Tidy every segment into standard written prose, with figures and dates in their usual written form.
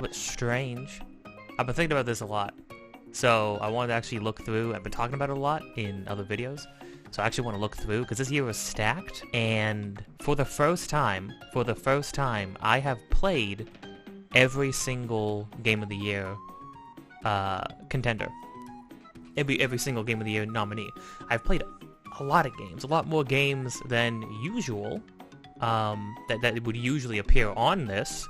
But strange. I've been thinking about this a lot. So I wanted to actually look through. I've been talking about it a lot in other videos. So I actually want to look through because this year was stacked. And for the first time, I have played every single Game of the Year contender. Every single Game of the Year nominee. I've played a lot of games, a lot more games than usual, that would usually appear on this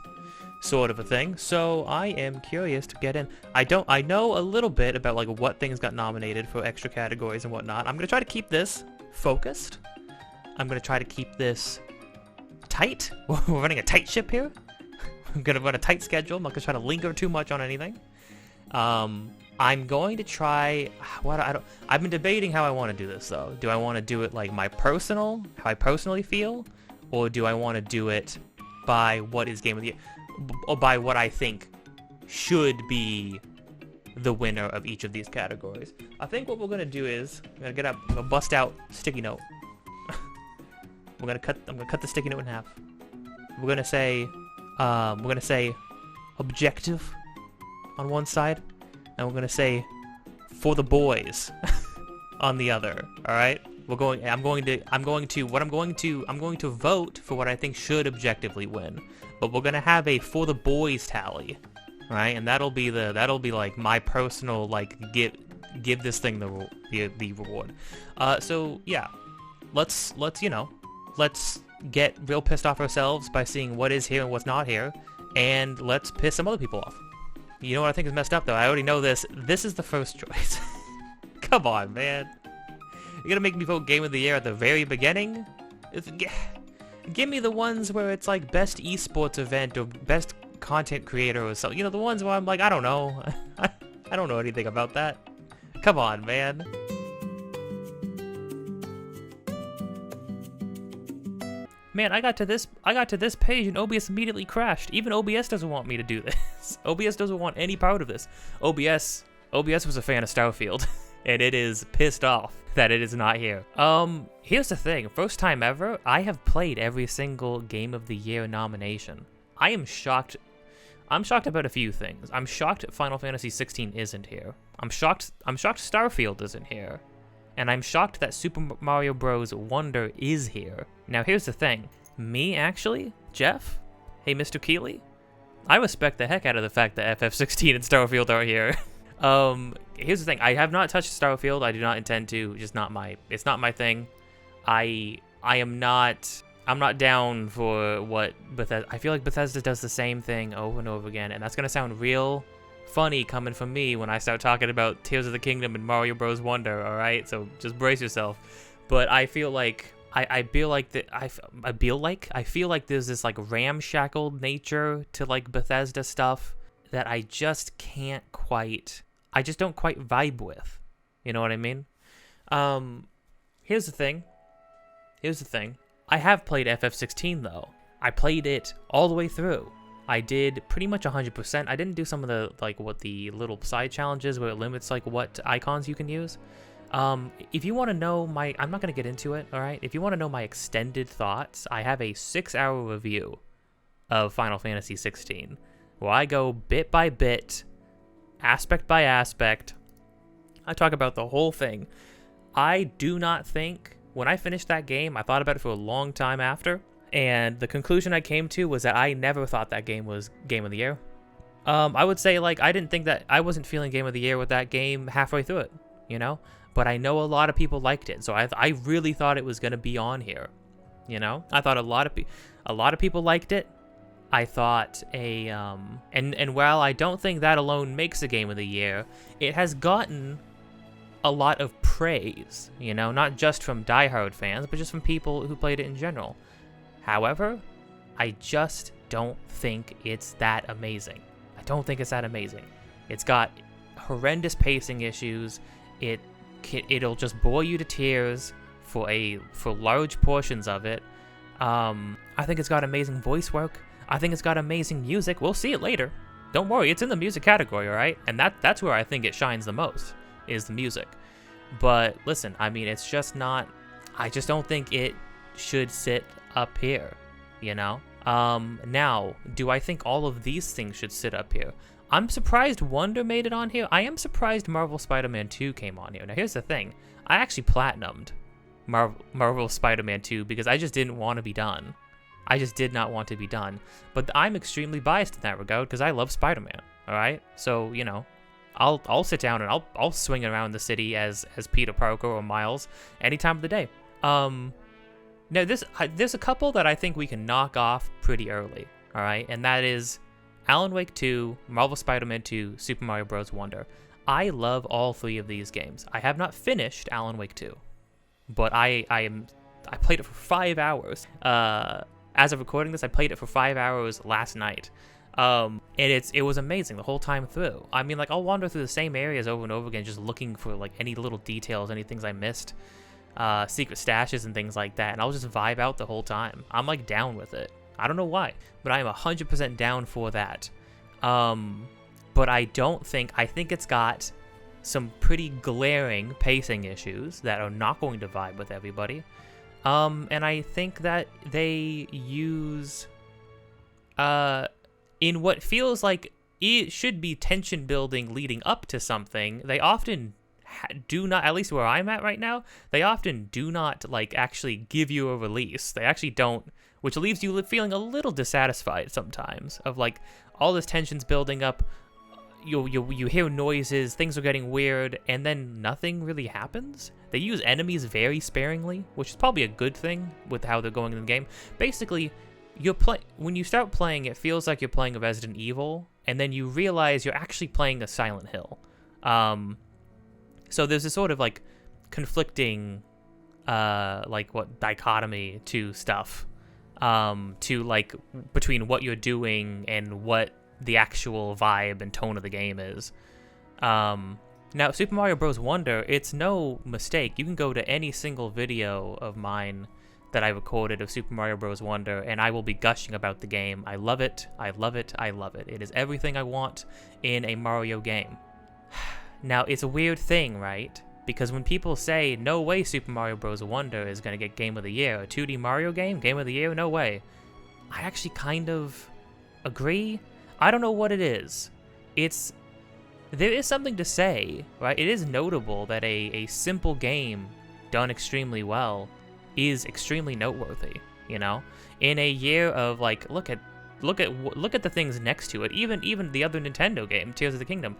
sort of a thing. So I am curious to get in. I know a little bit about like what things got nominated for extra categories and whatnot. I'm gonna try to keep this focused. I'm gonna try to keep this tight. We're running a tight ship here. I'm gonna run a tight schedule. I'm not gonna try to linger too much on anything. I'm going to try. I've been debating how I want to do this though. Do I want to do it like how I personally feel, or do I want to do it by what is Game of the Year, or by what I think should be the winner of each of these categories? I think what we're gonna do is we're gonna bust out sticky note. I'm gonna cut the sticky note in half. We're gonna say objective on one side, and we're gonna say for the boys on the other. All right. I'm going to vote for what I think should objectively win, but we're gonna have a for the boys tally, right? And that'll be like my personal like give this thing the reward. So yeah, let's get real pissed off ourselves by seeing what is here and what's not here, and let's piss some other people off. You know what I think is messed up though? I already know this. This is the first choice. Come on, man. You're gonna make me vote Game of the Year at the very beginning? Give me the ones where it's like best esports event or best content creator or something. You know, the ones where I'm like, I don't know. I don't know anything about that. Come on, man. Man, I got to this page and OBS immediately crashed. Even OBS doesn't want me to do this. OBS doesn't want any part of this. OBS was a fan of Starfield, and it is pissed off that it is not here. Here's the thing. First time ever, I have played every single Game of the Year nomination. I am shocked. I'm shocked about a few things. I'm shocked Final Fantasy 16 isn't here. I'm shocked Starfield isn't here. And I'm shocked that Super Mario Bros. Wonder is here. Now here's the thing. Me, actually, Jeff, hey Mr. Keeley, I respect the heck out of the fact that FF16 and Starfield are here. Here's the thing. I have not touched Starfield. I do not intend to. It's not my thing. I'm not down for what Bethesda. I feel like Bethesda does the same thing over and over again, and that's gonna sound real funny coming from me when I start talking about Tears of the Kingdom and Mario Bros. Wonder. All right, so just brace yourself. But I feel like I feel like there's this like ramshackled nature to like Bethesda stuff that I just don't quite vibe with. You know what I mean? Here's the thing. I have played FF16 though. I played it all the way through. I did pretty much 100%. I didn't do some of the what the little side challenges where it limits like what icons you can use. If you want to know I'm not gonna get into it. All right. If you want to know my extended thoughts, I have a 6-hour review of Final Fantasy 16 where I go bit by bit, aspect by aspect. I talk about the whole thing. I do not think when I finished that game, I thought about it for a long time after. And the conclusion I came to was that I never thought that game was Game of the Year. I would say, I didn't think that I wasn't feeling Game of the Year with that game halfway through it, you know? But I know a lot of people liked it, so I really thought it was going to be on here, you know? I thought a lot of people liked it. I thought and while I don't think that alone makes a Game of the Year, it has gotten a lot of praise, you know? Not just from diehard fans, but just from people who played it in general. However, I just don't think it's that amazing. It's got horrendous pacing issues. It'll just bore you to tears for large portions of it. I think it's got amazing voice work. I think it's got amazing music. We'll see it later. Don't worry, it's in the music category, all right? And that's where I think it shines the most, is the music. But listen, I mean, it's just not. I just don't think it should sit up here, you know? Now, do I think all of these things should sit up here? I'm surprised Wonder made it on here. I am surprised Marvel Spider-Man 2 came on here. Now, here's the thing. I actually platinumed Marvel Spider-Man 2 because I just didn't want to be done. I just did not want to be done. But I'm extremely biased in that regard because I love Spider-Man, all right? So, you know, I'll sit down and I'll swing around the city as Peter Parker or Miles any time of the day. Now, there's a couple that I think we can knock off pretty early, all right? And that is Alan Wake 2, Marvel Spider-Man 2, Super Mario Bros. Wonder. I love all three of these games. I have not finished Alan Wake 2, but I played it for 5 hours. As of recording this, I played it for 5 hours last night. And it was amazing the whole time through. I mean, like, I'll wander through the same areas over and over again, just looking for like any little details, any things I missed, secret stashes and things like that, and I'll just vibe out the whole time. I'm like down with it. I don't know why, but I am 100% down for that. But I think it's got some pretty glaring pacing issues that are not going to vibe with everybody. And I think that they use, in what feels like it should be tension building leading up to something, they often do not, at least where I'm at right now, they often do not like actually give you a release. They actually don't, which leaves you feeling a little dissatisfied sometimes of like all this tension's building up. You hear noises, things are getting weird, and then nothing really happens. They use enemies very sparingly, which is probably a good thing with how they're going in the game. Basically, when you start playing, it feels like you're playing a Resident Evil, and then you realize you're actually playing a Silent Hill. So there's this sort of like conflicting, dichotomy to stuff, to like between what you're doing and what the actual vibe and tone of the game is. Now, Super Mario Bros. Wonder, it's no mistake. You can go to any single video of mine that I recorded of Super Mario Bros. Wonder, and I will be gushing about the game. I love it. I love it. I love it. It is everything I want in a Mario game. Now, it's a weird thing, right? Because when people say, no way Super Mario Bros. Wonder is going to get Game of the Year, a 2D Mario game, Game of the Year, no way. I actually kind of agree. I don't know what it is. There is something to say, right? It is notable that a simple game done extremely well is extremely noteworthy, you know? In a year of like, look at the things next to it. Even the other Nintendo game, Tears of the Kingdom,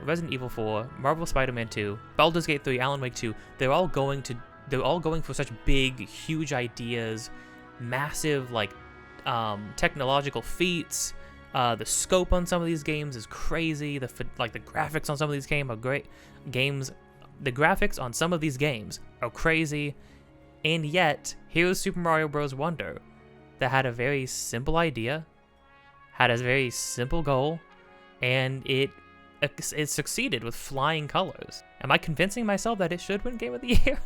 Resident Evil 4, Marvel Spider-Man 2, Baldur's Gate 3, Alan Wake 2. They're all going for such big, huge ideas, massive like technological feats. The scope on some of these games is crazy. The graphics on some of these games are great. The graphics on some of these games are crazy, and yet here's Super Mario Bros. Wonder, that had a very simple idea, had a very simple goal, and it succeeded with flying colors. Am I convincing myself that it should win Game of the Year?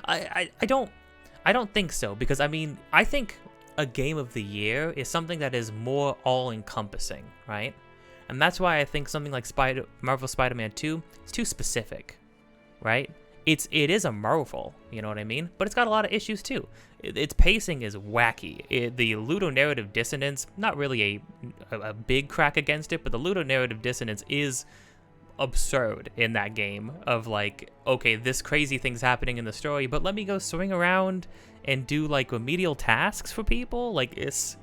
I don't think so, because I mean, I think a Game of the Year is something that is more all-encompassing, right? And that's why I think something like Marvel Spider-Man 2 is too specific, right? It is a Marvel, you know what I mean? But it's got a lot of issues too. Its pacing is wacky. The ludonarrative dissonance, not really a big crack against it, but the ludonarrative dissonance is absurd in that game of like, okay, this crazy thing's happening in the story, but let me go swing around and do like remedial tasks for people. Like it's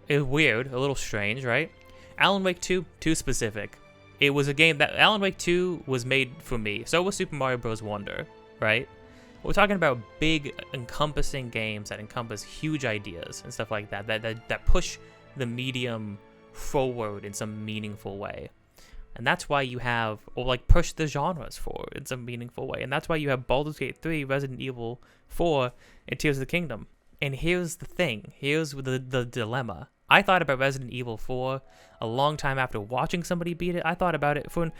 weird, a little strange, right? Alan Wake 2, too specific. It was a game that Alan Wake 2 was made for me. So was Super Mario Bros. Wonder, right? We're talking about big, encompassing games that encompass huge ideas and stuff like that, that push the medium forward in some meaningful way. And that's why you have, or like push the genres forward in some meaningful way. And that's why you have Baldur's Gate 3, Resident Evil 4, and Tears of the Kingdom. And here's the thing. Here's the dilemma. I thought about Resident Evil 4 a long time after watching somebody beat it. I thought about it for an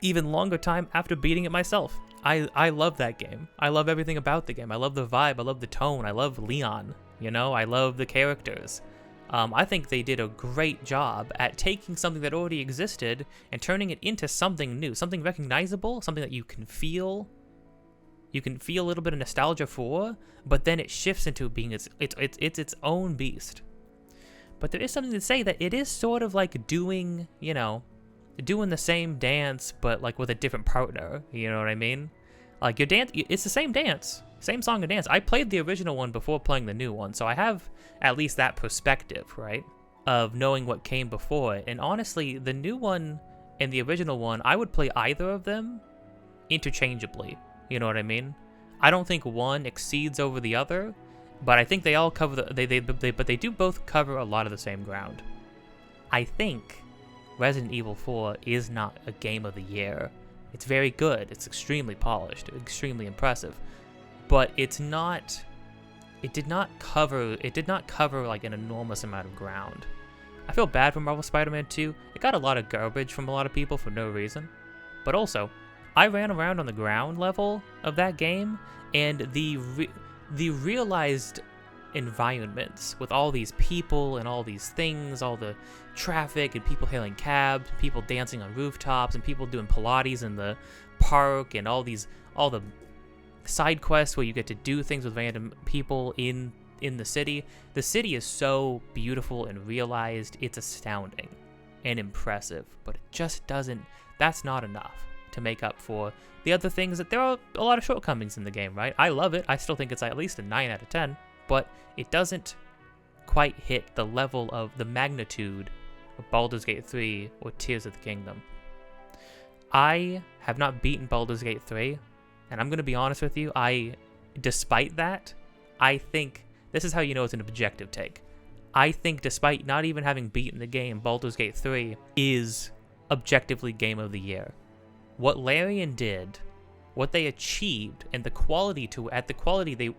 even longer time after beating it myself. I love that game. I love everything about the game. I love the vibe. I love the tone. I love Leon. You know, I love the characters. I think they did a great job at taking something that already existed and turning it into something new, something recognizable, something that you can feel. You can feel a little bit of nostalgia for, but then it shifts into being its own beast. But there is something to say that it is sort of like doing, you know, doing the same dance, but like with a different partner. You know what I mean? Like your dance, it's the same dance, same song and dance. I played the original one before playing the new one, so I have at least that perspective, right? Of knowing what came before it. And honestly, the new one and the original one, I would play either of them interchangeably. You know what I mean? I don't think one exceeds over the other, but I think they all cover but they do both cover a lot of the same ground. I think Resident Evil 4 is not a game of the year. It's very good. It's extremely polished, extremely impressive, but it's not. It did not cover like an enormous amount of ground. I feel bad for Marvel Spider-Man 2. It got a lot of garbage from a lot of people for no reason. But also, I ran around on the ground level of that game, and the realized environments with all these people and all these things, all the traffic and people hailing cabs, people dancing on rooftops, and people doing Pilates in the park, and all the side quests where you get to do things with random people in the city. The city is so beautiful and realized. It's astounding and impressive, but it just doesn't. That's not enough to make up for the other things. That there are a lot of shortcomings in the game, right? I love it. I still think it's at least a 9 out of 10, but it doesn't quite hit the level of the magnitude of Baldur's Gate 3 or Tears of the Kingdom. I have not beaten Baldur's Gate 3, and I'm going to be honest with you, despite that, I think, this is how you know it's an objective take. I think despite not even having beaten the game, Baldur's Gate 3 is objectively Game of the Year. What Larian did, what they achieved, and the quality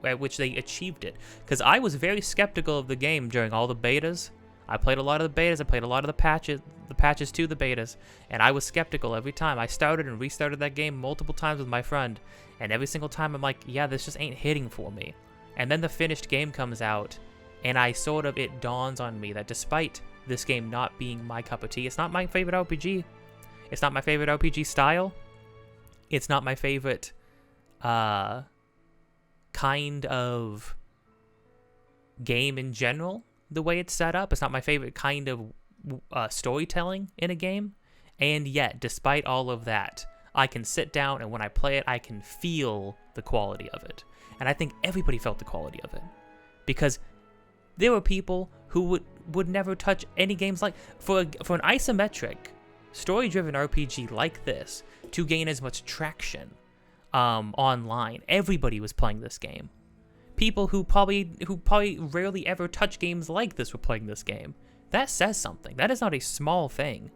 at which they achieved it. Because I was very skeptical of the game during all the betas. I played a lot of the betas, I played a lot of the patches to the betas, and I was skeptical every time. I started and restarted that game multiple times with my friend, and every single time I'm like, yeah, this just ain't hitting for me. And then the finished game comes out, and it dawns on me that despite this game not being my cup of tea, it's not my favorite RPG. It's not my favorite RPG style. It's not my favorite kind of game in general, the way it's set up. It's not my favorite kind of storytelling in a game. And yet, despite all of that, I can sit down, and when I play it, I can feel the quality of it. And I think everybody felt the quality of it. Because there were people who would never touch any games like... For an isometric, story-driven RPG like this to gain as much traction online, everybody was playing this game. People who probably rarely ever touch games like this were playing this game. That says something. That is not a small thing.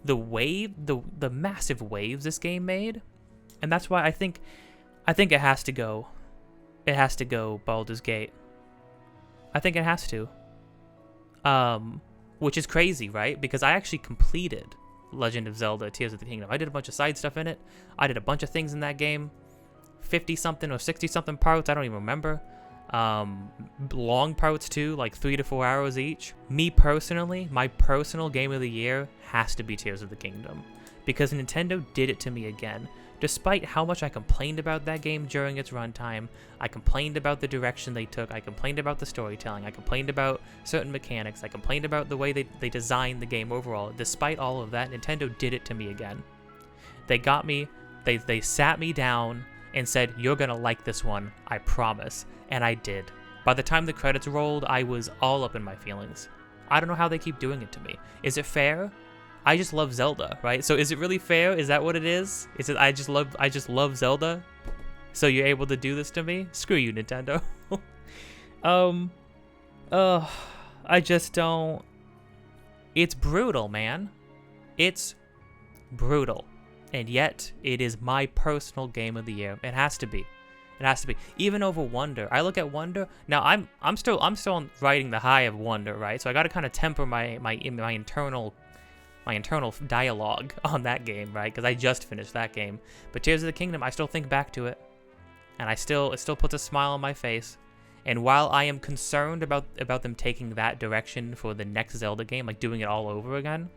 The massive waves this game made, and that's why I think it has to go. It has to go Baldur's Gate. I think it has to. Which is crazy, right? Because I actually completed Legend of Zelda Tears of the Kingdom. I did a bunch of side stuff in it. I did a bunch of things in that game. 50-something or 60-something parts, I don't even remember. Long parts too, like 3 to 4 hours each. Me personally, my personal game of the year has to be Tears of the Kingdom. Because Nintendo did it to me again. Despite how much I complained about that game during its runtime, I complained about the direction they took, I complained about the storytelling, I complained about certain mechanics, I complained about the way they designed the game overall. Despite all of that, Nintendo did it to me again. They got me, they sat me down and said, you're gonna like this one, I promise. And I did. By the time the credits rolled, I was all up in my feelings. I don't know how they keep doing it to me. Is it fair? I just love Zelda, right? So is it really fair? Is that what it is? Is it I just love Zelda? So you're able to do this to me? Screw you, Nintendo. I just don't. It's brutal, man. It's brutal. And yet, it is my personal game of the year. It has to be. It has to be. Even over Wonder. I look at Wonder. Now, I'm still riding the high of Wonder, right? So I got to kind of temper my internal dialogue on that game, right? Because I just finished that game. But Tears of the Kingdom, I still think back to it, and it still puts a smile on my face. And while I am concerned about them taking that direction for the next Zelda game, like doing it all over again,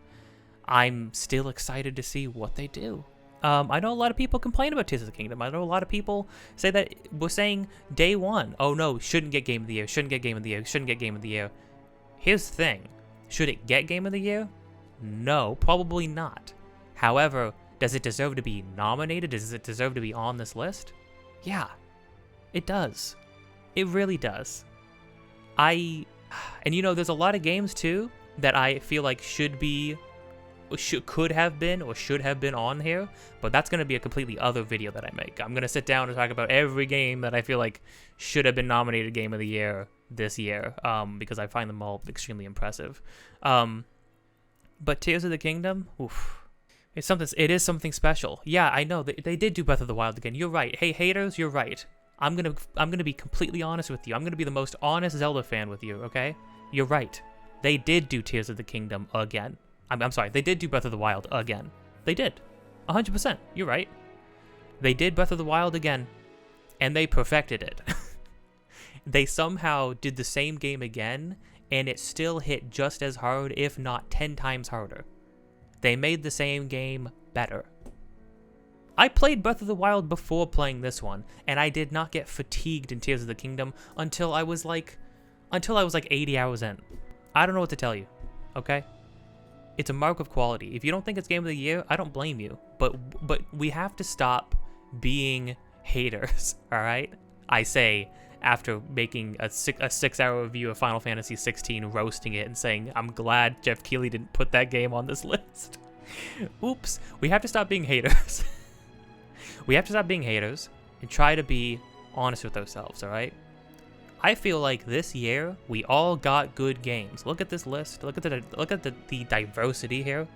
I'm still excited to see what they do. I know a lot of people complain about Tears of the Kingdom. I know a lot of people say that we're saying day one, oh no, shouldn't get Game of the Year, shouldn't get Game of the Year, shouldn't get Game of the Year. Here's the thing. Should it get Game of the Year? No, probably not. However, does it deserve to be nominated? Does it deserve to be on this list? Yeah, it does. It really does. And you know, there's a lot of games too that I feel like could have been or should have been on here, but that's going to be a completely other video that I make. I'm going to sit down and talk about every game that I feel like should have been nominated Game of the Year this year, because I find them all extremely impressive. But Tears of the Kingdom, oof. It is something special. Yeah, I know. They did do Breath of the Wild again. You're right. Hey, haters, you're right. I'm gonna be completely honest with you. I'm gonna be the most honest Zelda fan with you, okay? You're right. They did do Tears of the Kingdom again. I'm sorry. They did do Breath of the Wild again. They did. 100%. You're right. They did Breath of the Wild again. And they perfected it. They somehow did the same game again, and it still hit just as hard, if not 10 times harder. They made the same game better. I played Breath of the Wild before playing this one, and I did not get fatigued in Tears of the Kingdom until I was like 80 hours in. I don't know what to tell you, okay? It's a mark of quality. If you don't think it's Game of the Year, I don't blame you. But we have to stop being haters, all right? I say, after making a 6-hour review of Final Fantasy 16, roasting it and saying, I'm glad Jeff Keighley didn't put that game on this list. Oops. We have to stop being haters. We have to stop being haters and try to be honest with ourselves, all right? I feel like this year, we all got good games. Look at this list. Look at the diversity here.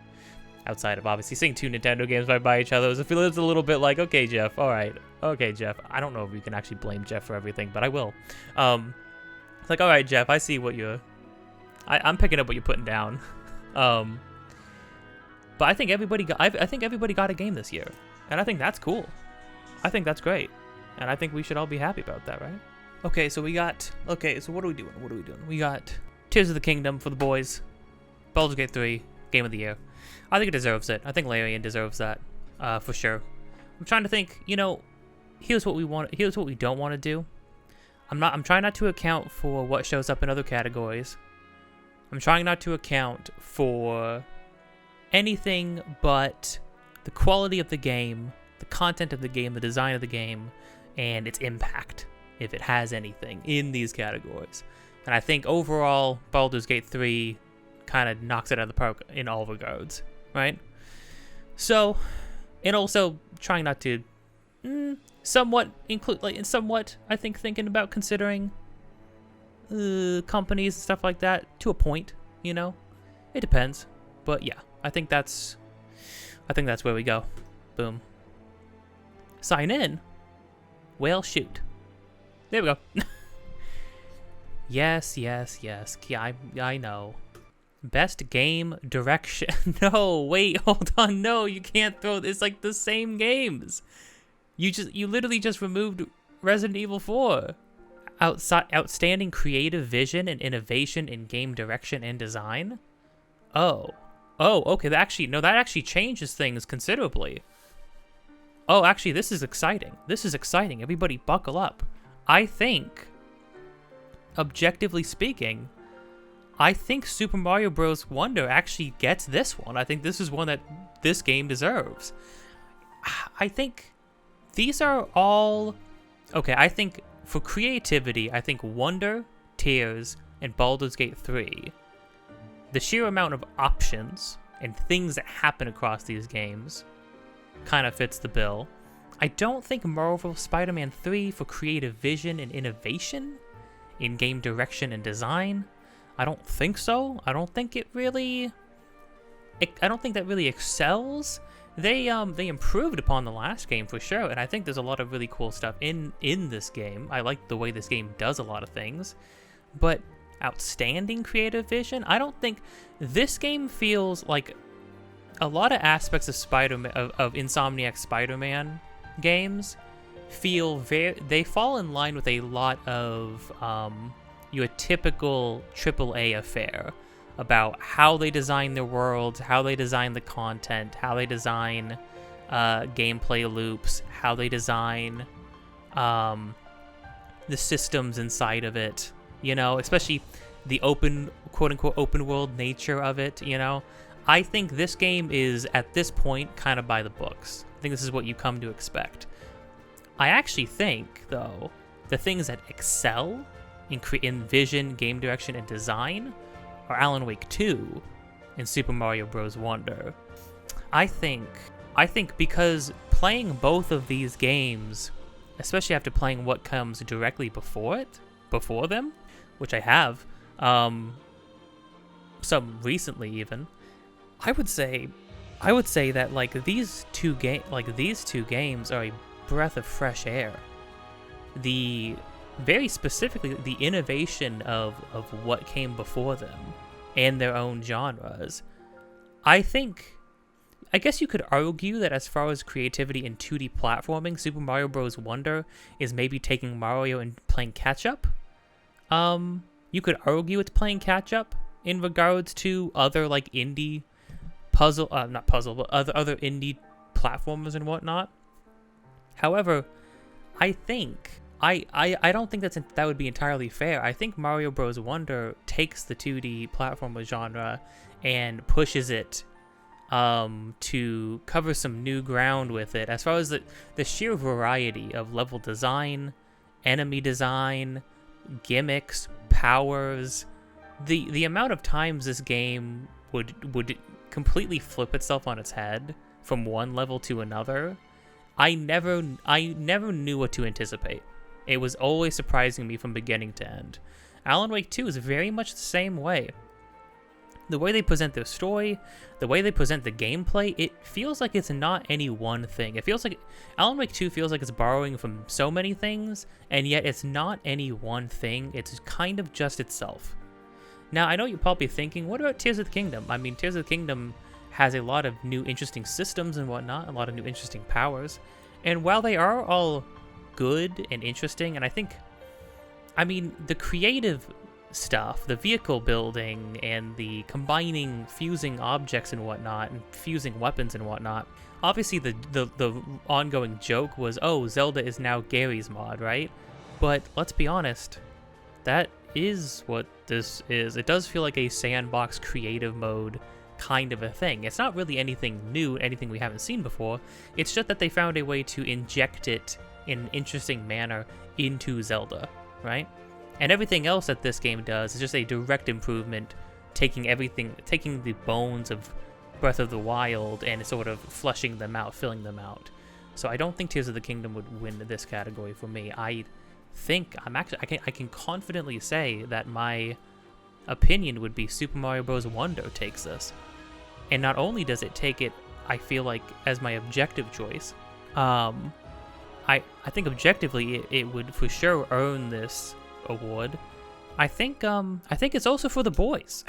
Outside of obviously seeing 2 Nintendo games right by each other, I feel it's a little bit like, okay, Jeff, all right. Okay, Jeff. I don't know if you can actually blame Jeff for everything, but I will. It's like, all right, Jeff, I see what you're... I'm picking up what you're putting down. But I think everybody got a game this year, and I think that's cool. I think that's great, and I think we should all be happy about that, right? Okay, so what are we doing? We got Tears of the Kingdom for the boys, Baldur's Gate 3, Game of the Year. I think it deserves it. I think Larian deserves that, for sure. I'm trying to think, you know, here's what we don't want to do. I'm trying not to account for what shows up in other categories. I'm trying not to account for anything but the quality of the game, the content of the game, the design of the game, and its impact, if it has anything, in these categories. And I think overall, Baldur's Gate 3 kind of knocks it out of the park in all regards, right? So, and also trying not to somewhat, I think, thinking about considering companies and stuff like that to a point, you know? It depends. But yeah, I think that's where we go. Boom. Sign in? Well, shoot. There we go. Yes. Yeah, I know. Best game direction. No, wait, hold on. No, you can't throw this. It's like the same games. You literally just removed Resident Evil 4. Outstanding creative vision and innovation in game direction and design. Oh, okay. That actually changes things considerably. Oh, actually, this is exciting. Everybody buckle up. I think, objectively speaking, I think Super Mario Bros. Wonder actually gets this one. I think this is one that this game deserves. I think these are all... Okay, I think for creativity, I think Wonder, Tears, and Baldur's Gate 3, the sheer amount of options and things that happen across these games kind of fits the bill. I don't think Marvel Spider-Man 3 for creative vision and innovation in game direction and design. I don't think so. I don't think that really excels. They improved upon the last game for sure, and I think there's a lot of really cool stuff in this game. I like the way this game does a lot of things, but outstanding creative vision, I don't think this game feels like a lot of aspects of Insomniac Spider-Man games they fall in line with a lot of your typical AAA affair about how they design their worlds, how they design the content, how they design gameplay loops, how they design the systems inside of it. You know, especially the open, quote-unquote, open world nature of it, you know? I think this game is, at this point, kind of by the books. I think this is what you come to expect. I actually think, though, the things that excel in vision, game direction, and design are Alan Wake 2 and Super Mario Bros. Wonder. I think because playing both of these games, especially after playing what comes directly before them, which I have, some recently even, I would say that like these two games are a breath of fresh air. Very specifically, the innovation of what came before them and their own genres. I guess you could argue that as far as creativity in 2D platforming, Super Mario Bros. Wonder is maybe taking Mario and playing catch-up. You could argue it's playing catch-up in regards to other like indie other indie platformers and whatnot. However, I don't think that would be entirely fair. I think Mario Bros. Wonder takes the 2D platformer genre and pushes it to cover some new ground with it, as far as the sheer variety of level design, enemy design, gimmicks, powers, the amount of times this game would completely flip itself on its head from one level to another. I never knew what to anticipate. It was always surprising me from beginning to end. Alan Wake 2 is very much the same way. The way they present their story, the way they present the gameplay, it feels like it's not any one thing. It feels like Alan Wake 2 feels like it's borrowing from so many things, and yet it's not any one thing. It's kind of just itself. Now, I know you're probably thinking, what about Tears of the Kingdom? I mean, Tears of the Kingdom has a lot of new interesting systems and whatnot, a lot of new interesting powers. And while they are all good and interesting, and the creative stuff, the vehicle building and the combining, fusing objects and whatnot, and fusing weapons and whatnot, obviously the ongoing joke was, oh, Zelda is now Gary's mod, right? But let's be honest, that is what this is. It does feel like a sandbox creative mode kind of a thing. It's not really anything new, anything we haven't seen before. It's just that they found a way to inject it in an interesting manner into Zelda, right? And everything else that this game does is just a direct improvement, taking the bones of Breath of the Wild and sort of fleshing them out, filling them out. So I don't think Tears of the Kingdom would win this category for me. I can confidently say that my opinion would be Super Mario Bros. Wonder takes this. And not only does it take it, I feel like, as my objective choice, I think objectively it would for sure earn this award. I think it's also for the boys.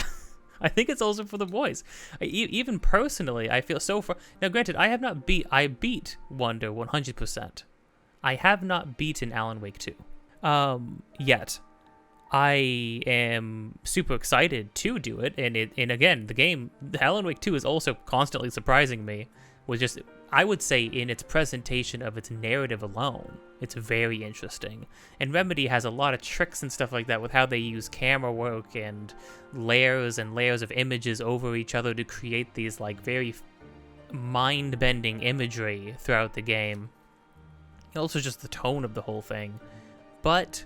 I think it's also for the boys. Even personally, I feel so far. Now, granted, I beat Wonder 100%. I have not beaten Alan Wake 2 yet. I am super excited to do it, and again, the Alan Wake 2 is also constantly surprising me with just, I would say, in its presentation of its narrative alone, it's very interesting. And Remedy has a lot of tricks and stuff like that with how they use camera work and layers of images over each other to create these like very mind-bending imagery throughout the game. Also just the tone of the whole thing. But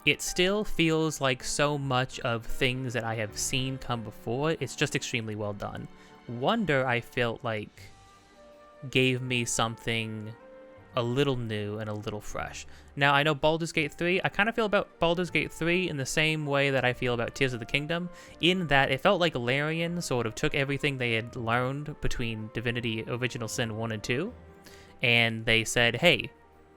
it still feels like so much of things that I have seen come before. It's just extremely well done. Wonder, I felt like, gave me something a little new and a little fresh. Now, I know Baldur's Gate 3, I kind of feel about Baldur's Gate 3 in the same way that I feel about Tears of the Kingdom, in that it felt like Larian sort of took everything they had learned between Divinity Original Sin 1 and 2, and they said, hey,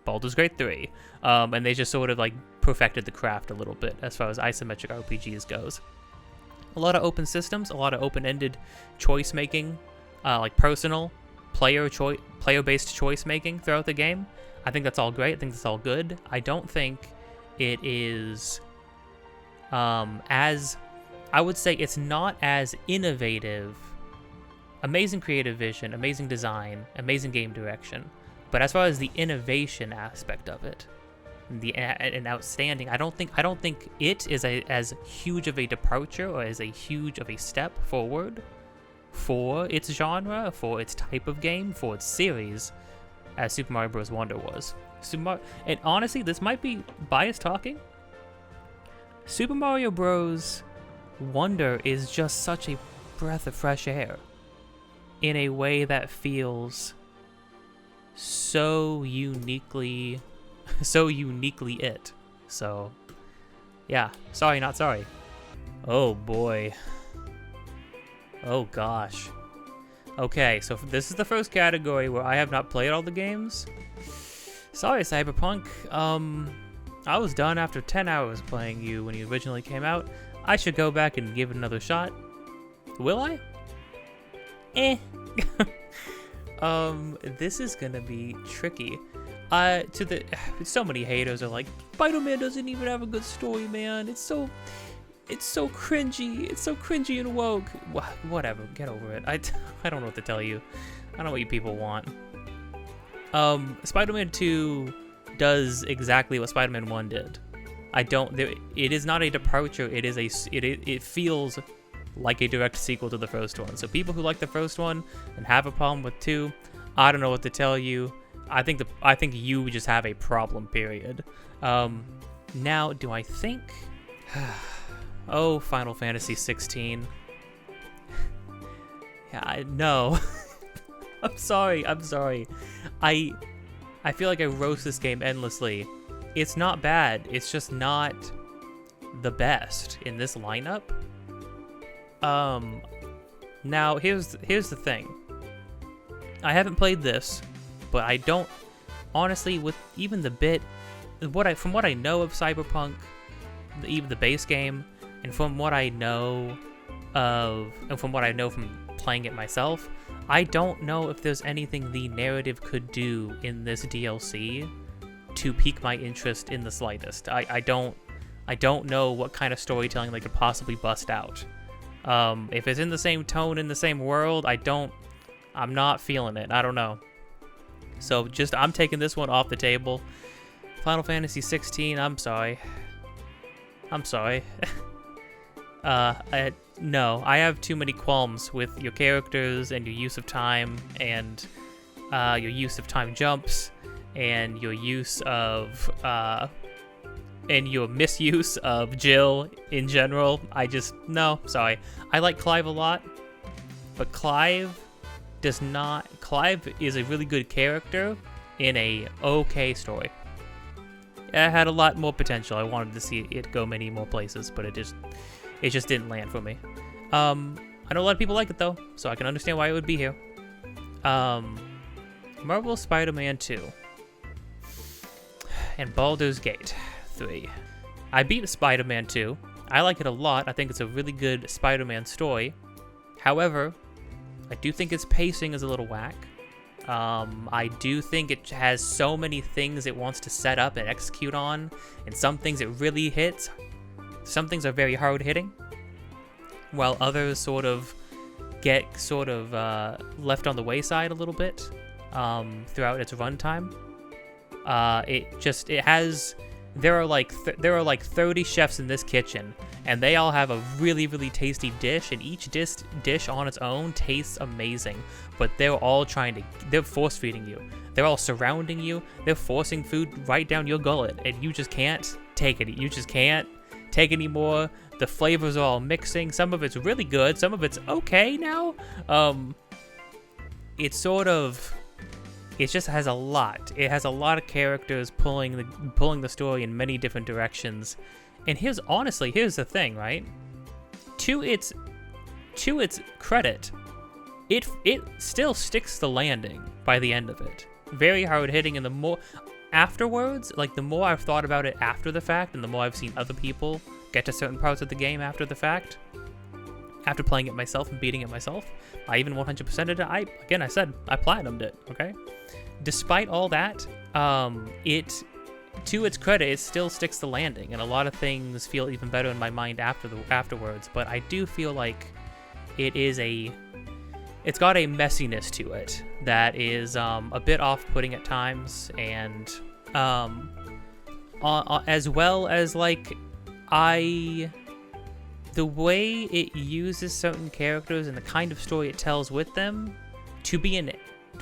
Baldur's Gate 3. And they just sort of like perfected the craft a little bit as far as isometric RPGs goes. A lot of open systems, a lot of open-ended choice making, like personal, player-based choice making throughout the game. I think that's all great. I think that's all good. I don't think it is I would say it's not as innovative. Amazing creative vision, amazing design, amazing game direction. But as far as the innovation aspect of it, and outstanding. I don't think it is as huge of a departure or as a huge of a step forward for its genre, for its type of game, for its series, as Super Mario Bros. Wonder was. And honestly, this might be biased talking. Super Mario Bros. Wonder is just such a breath of fresh air in a way that feels so uniquely it. So, yeah, sorry, not sorry. Oh boy. Oh gosh. Okay, so this is the first category where I have not played all the games. Sorry, Cyberpunk. I was done after 10 hours playing you when you originally came out. I should go back and give it another shot. Will I? This is gonna be tricky. So many haters are like, Spider-Man doesn't even have a good story, man. It's so cringy. It's so cringy and woke. Whatever, get over it. I don't know what to tell you. I don't know what you people want. Spider-Man 2 does exactly what Spider-Man 1 did. It is not a departure. It feels like a direct sequel to the first one. So people who like the first one and have a problem with 2, I don't know what to tell you. I think you just have a problem, period. Now, do I think... Oh, Final Fantasy 16. Yeah, no. I'm sorry. I feel like I roast this game endlessly. It's not bad. It's just not the best in this lineup. Now here's the thing. I haven't played this, but I don't honestly, with even the bit from what I know of Cyberpunk, even the base game, and from what I know from playing it myself, I don't know if there's anything the narrative could do in this DLC to pique my interest in the slightest. I don't know what kind of storytelling they could possibly bust out. If it's in the same tone, in the same world, I'm not feeling it. I don't know. So I'm taking this one off the table. Final Fantasy 16, I'm sorry. No, I have too many qualms with your characters and your use of time and your use of time jumps and your use of and your misuse of Jill in general. No, sorry. I like Clive a lot, but Clive is a really good character in a okay story. It had a lot more potential. I wanted to see it go many more places, but it just didn't land for me. I know a lot of people like it though, so I can understand why it would be here. Marvel Spider-Man 2 and Baldur's Gate 3. I beat Spider-Man 2. I like it a lot. I think it's a really good Spider-Man story. However, I do think its pacing is a little whack. I do think it has so many things it wants to set up and execute on, and some things it really hits. Some things are very hard hitting, while others sort of get left on the wayside a little bit throughout its runtime. There are like 30 chefs in this kitchen, and they all have a really, really tasty dish, and each dish on its own tastes amazing, but they're force feeding you. They're all surrounding you. They're forcing food right down your gullet, and you just can't take it. You just can't take any more. The flavors are all mixing. Some of it's really good. Some of it's okay now. It just has a lot. It has a lot of characters pulling the story in many different directions. And here's the thing, right? To its credit, it still sticks the landing by the end of it. Very hard hitting, and the more afterwards, like the more I've thought about it after the fact, and the more I've seen other people get to certain parts of the game after the fact, after playing it myself and beating it myself, I even 100%ed it. I said I platinumed it, okay? Despite all that, to its credit, it still sticks the landing, and a lot of things feel even better in my mind afterwards, but I do feel like it's got a messiness to it that is a bit off-putting at times, and as well as like the way it uses certain characters and the kind of story it tells with them to be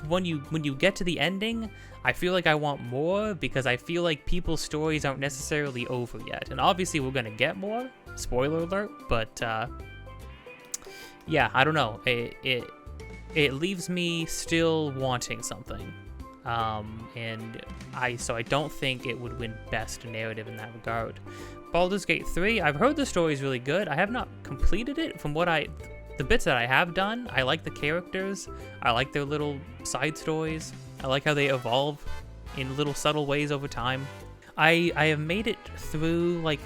when you get to the ending, I feel like I want more, because I feel like people's stories aren't necessarily over yet. And obviously we're gonna get more, spoiler alert, but yeah, I don't know. It leaves me still wanting something. So I don't think it would win Best Narrative in that regard. Baldur's Gate 3, I've heard the story is really good. I have not completed it. From the bits that I have done, I like the characters. I like their little side stories. I like how they evolve in little subtle ways over time. I have made it through like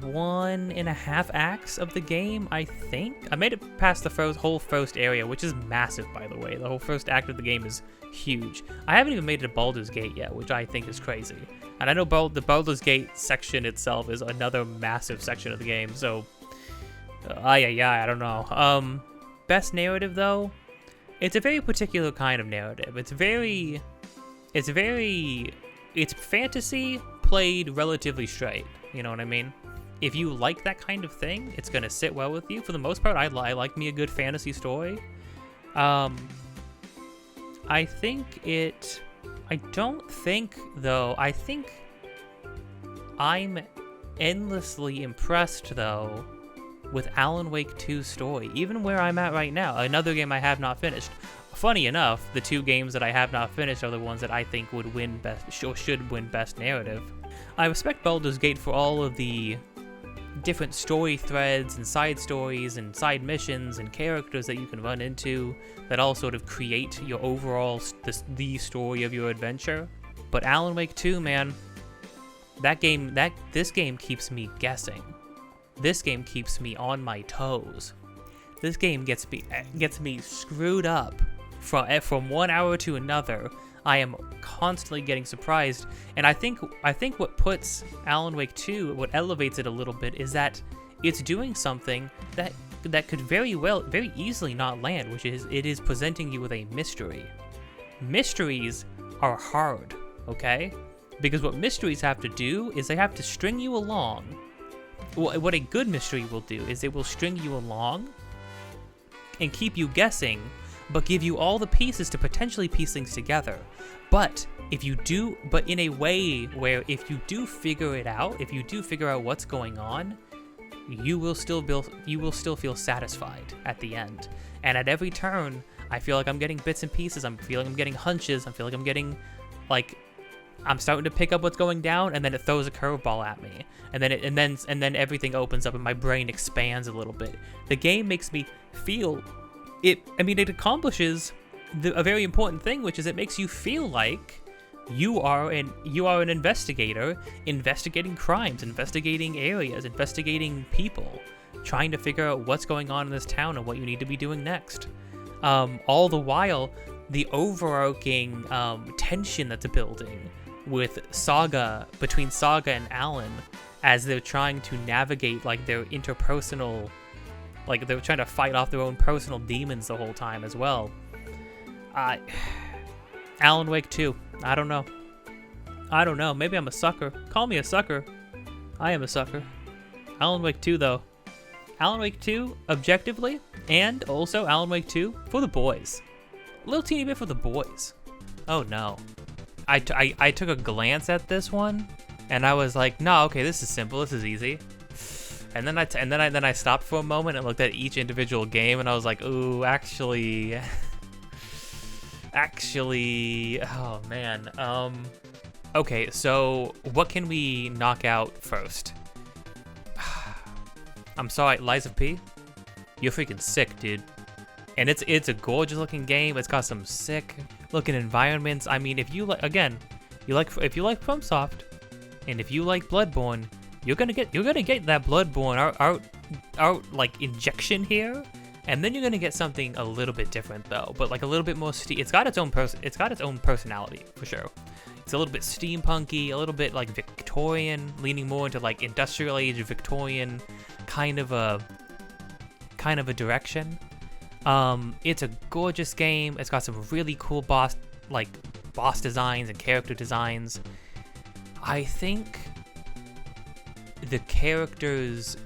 1.5 acts of the game, I think. I made it past the whole first area, which is massive, by the way. The whole first act of the game is huge. I haven't even made it to Baldur's Gate yet, which I think is crazy. And I know the Baldur's Gate section itself is another massive section of the game, so I don't know. Best narrative though, it's a very particular kind of narrative. It's fantasy played relatively straight. You know what I mean? If you like that kind of thing, it's gonna sit well with you. For the most part, I like me a good fantasy story. I don't think though. I think I'm endlessly impressed though with Alan Wake 2's story, even where I'm at right now. Another game I have not finished. Funny enough, the two games that I have not finished are the ones that I think would win should win Best Narrative. I respect Baldur's Gate for all of the different story threads and side stories and side missions and characters that you can run into that all sort of create your overall the story of your adventure. But Alan Wake 2, man, this game keeps me guessing. This game keeps me on my toes. This game gets me screwed up from 1 hour to another. I am constantly getting surprised, and I think what puts Alan Wake 2, what elevates it a little bit, is that it's doing something that could very easily not land, which is it is presenting you with a mystery. Mysteries are hard, okay? Because what mysteries have to do is they have to string you along. What a good mystery will do is it will string you along and keep you guessing, but give you all the pieces to potentially piece things together. But in a way where if you do figure it out, if you do figure out what's going on, you will still feel satisfied at the end. And at every turn, I feel like I'm getting bits and pieces. I'm feeling I'm getting hunches. I feel like I'm getting I'm starting to pick up what's going down, and then it throws a curveball at me, and then everything opens up and my brain expands a little bit. The game makes me feel it. I mean, it accomplishes a very important thing, which is it makes you feel like you are an investigator, investigating crimes, investigating areas, investigating people, trying to figure out what's going on in this town and what you need to be doing next. All the while, the overarching tension that's building with between Saga and Alan, as they're trying to navigate their interpersonal, they're trying to fight off their own personal demons the whole time as well. Alan Wake 2, I don't know, maybe I'm a sucker. Call me a sucker. I am a sucker. Alan Wake 2 though. Alan Wake 2 objectively, and also Alan Wake 2 for the boys. A little teeny bit for the boys. Oh no. I took a glance at this one, and I was like, no, okay, this is simple, this is easy. And then I stopped for a moment and looked at each individual game, and I was like, ooh, actually, oh man. Okay, so what can we knock out first? I'm sorry, Lies of P? You're freaking sick, dude. And it's a gorgeous looking game. It's got some sick looking environments. I mean, if you like FromSoft, and if you like Bloodborne, you're gonna get that Bloodborne art injection here, and then you're gonna get something a little bit different though, but a little bit more it's got its own personality for sure. It's a little bit steampunky, a little bit Victorian, leaning more into industrial age Victorian kind of a direction. It's a gorgeous game. It's got some really cool boss designs and character designs. I think the characters'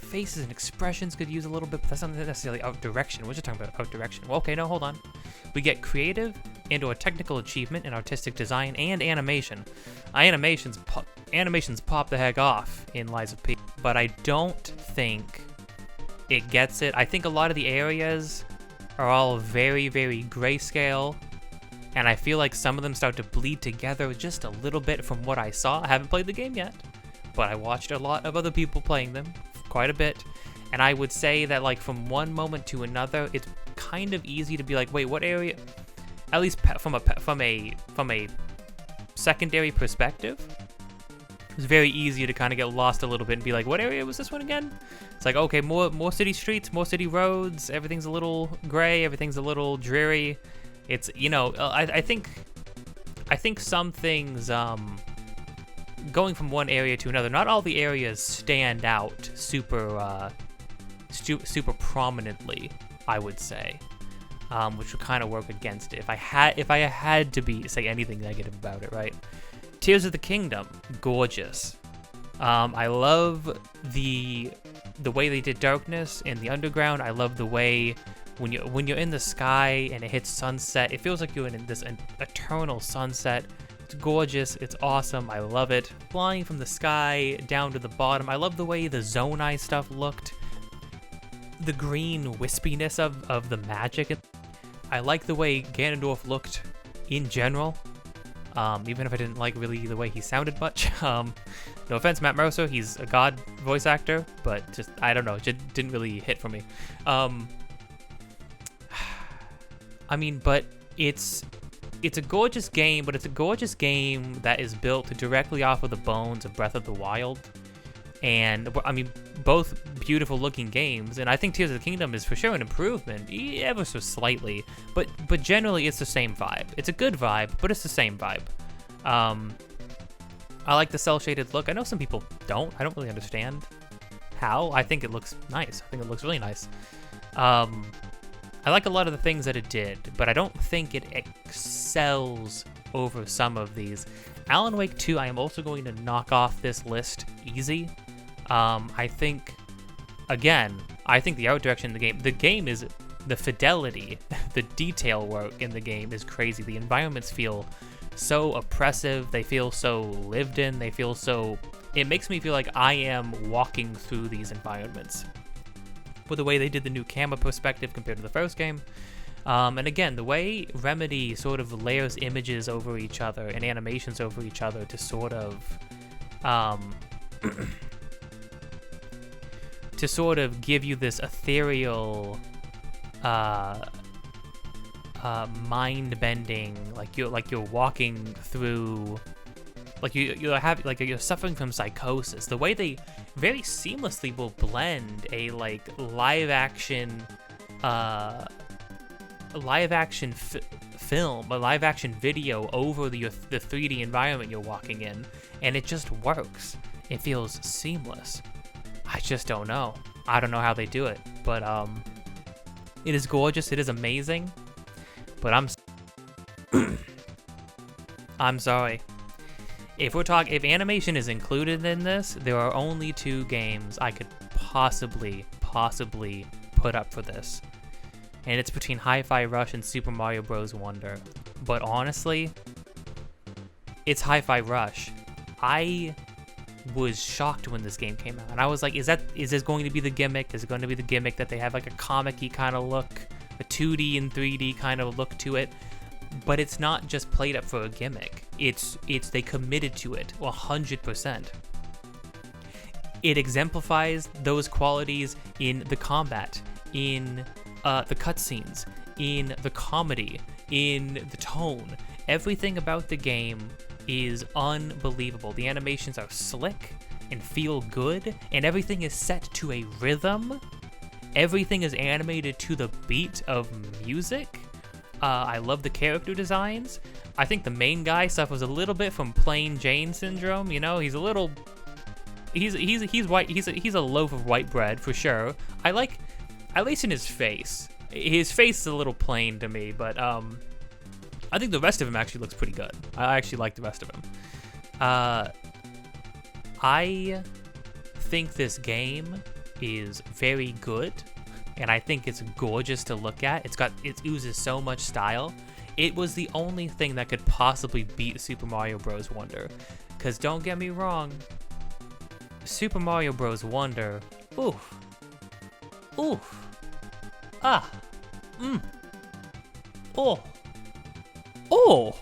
faces and expressions could use a little bit, but that's not necessarily art direction. We're just talking about art direction. Well, okay, no, hold on. We get creative and/or technical achievement in artistic design and animation. Animations pop the heck off in Lies of P, but I don't think it gets it. I think a lot of the areas are all very, very grayscale, and I feel like some of them start to bleed together just a little bit from what I saw. I haven't played the game yet, but I watched a lot of other people playing them, quite a bit, and I would say that like from one moment to another, it's kind of easy to be like, wait, what area? At least from a secondary perspective, it's very easy to kind of get lost a little bit and be like, what area was this one again? It's like, okay, more city streets, more city roads. Everything's a little gray. Everything's a little dreary. It's, you know, I think some things, going from one area to another, not all the areas stand out super prominently, I would say, which would kind of work against it. If I had to say anything negative about it, right? Tears of the Kingdom, gorgeous. I love the way they did darkness in the underground. I love the way when you're in the sky and it hits sunset, it feels like you're in this eternal sunset. It's gorgeous. It's awesome. I love it. Flying from the sky down to the bottom. I love the way the Zonai stuff looked. The green wispiness of the magic. I like the way Ganondorf looked in general. Even if I didn't like really the way he sounded much. No offense, Matt Mercer, he's a god voice actor, but just, I don't know, it just didn't really hit for me. I mean, but it's a gorgeous game, but it's a gorgeous game that is built directly off of the bones of Breath of the Wild. And, I mean, both beautiful looking games, and I think Tears of the Kingdom is for sure an improvement, ever so slightly, but generally it's the same vibe. It's a good vibe, but it's the same vibe. I like the cel-shaded look. I know some people don't. I don't really understand how. I think it looks nice. I think it looks really nice. I like a lot of the things that it did, but I don't think it excels over some of these. Alan Wake 2, I am also going to knock off this list easy. I think, again, the art direction in the game is, the fidelity, the detail work in the game is crazy. The environments feel so oppressive. They feel so lived in. They feel so, it makes me feel like I am walking through these environments. With the way they did the new camera perspective compared to the first game. And again, the way Remedy sort of layers images over each other and animations over each other to sort of give you this ethereal mind-bending, like you're walking through, like you're suffering from psychosis. The way they very seamlessly will blend a like live action film, a live action video over the 3D environment you're walking in, and it just works. It feels seamless. I just don't know. I don't know how they do it, but it is gorgeous. It is amazing. But I'm sorry. If animation is included in this, there are only 2 games I could possibly put up for this. And it's between Hi-Fi Rush and Super Mario Bros. Wonder. But honestly, it's Hi-Fi Rush. I was shocked when this game came out, and I was like, is this going to be the gimmick? Is it going to be the gimmick that they have like a comic-y kind of look, a 2D and 3D kind of look to it? But it's not just played up for a gimmick. It's they committed to it 100%. It exemplifies those qualities in the combat, in the cutscenes, in the comedy, in the tone. Everything about the game is unbelievable. The animations are slick and feel good, and everything is set to a rhythm. Everything is animated to the beat of music. I love the character designs. I think the main guy suffers a little bit from plain Jane syndrome. You know, he's a little, he's white. He's a loaf of white bread for sure. I like, at least in his face. His face is a little plain to me, but I think the rest of him actually looks pretty good. I actually like the rest of him. I think this game is very good, and I think it's gorgeous to look at. It oozes so much style. It was the only thing that could possibly beat Super Mario Bros. Wonder. Because don't get me wrong, Super Mario Bros. Wonder, oof, oof, ah, oh, oh,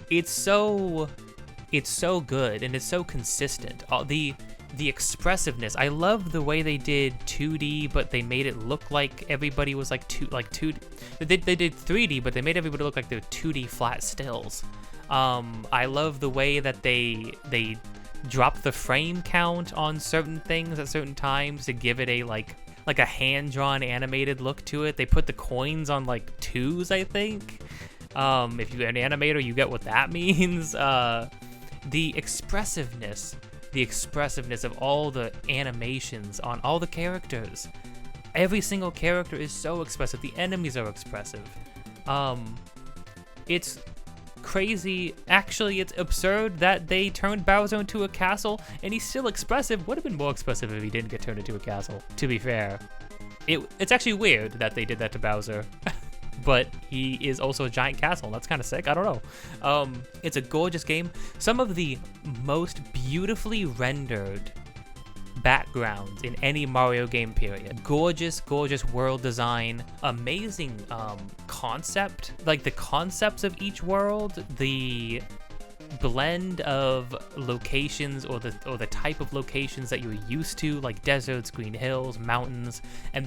it's so good, and it's so consistent. The expressiveness, I love the way they did 2D, but they made it look like everybody was like 2D. They did 3D, but they made everybody look like they're 2D flat stills. I love the way that they dropped the frame count on certain things at certain times to give it a like a hand-drawn animated look to it. They put the coins on like 2s, I think. If you're an animator, you get what that means. The expressiveness of all the animations on all the characters. Every single character is so expressive. The enemies are expressive. It's crazy. Actually, it's absurd that they turned Bowser into a castle, and he's still expressive. Would have been more expressive if he didn't get turned into a castle, to be fair. It's actually weird that they did that to Bowser. But he is also a giant castle. That's kind of sick. I don't know. It's a gorgeous game. Some of the most beautifully rendered backgrounds in any Mario game period. Gorgeous, gorgeous world design. Amazing concept. Like the concepts of each world. The blend of locations or the type of locations that you're used to, like deserts, green hills, mountains,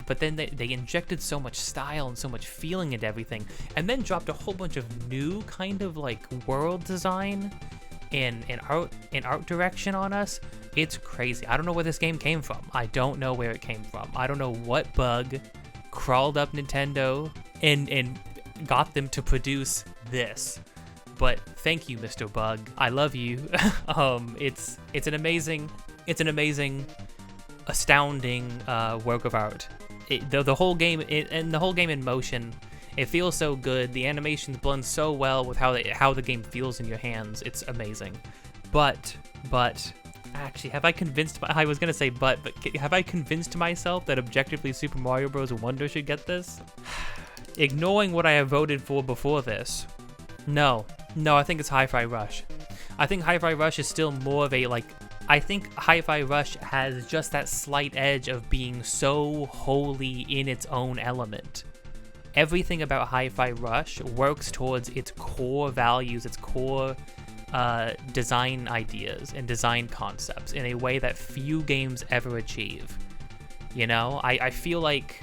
but then they injected so much style and so much feeling into everything, and then dropped a whole bunch of new kind of like world design and art direction on us. It's crazy. I don't know where this game came from. I don't know where it came from. I don't know what bug crawled up Nintendo and got them to produce this. But thank you, Mr. Bug. I love you. It's an amazing, astounding work of art. The whole game and the whole game in motion. It feels so good. The animations blend so well with how the game feels in your hands. It's amazing. But actually, have I convinced? I was gonna say but have I convinced myself that objectively Super Mario Bros. Wonder should get this? Ignoring what I have voted for before this. No, I think it's Hi-Fi Rush. I think Hi-Fi Rush is still more of a, I think Hi-Fi Rush has just that slight edge of being so wholly in its own element. Everything about Hi-Fi Rush works towards its core values, its core design ideas and design concepts in a way that few games ever achieve. You know, I feel like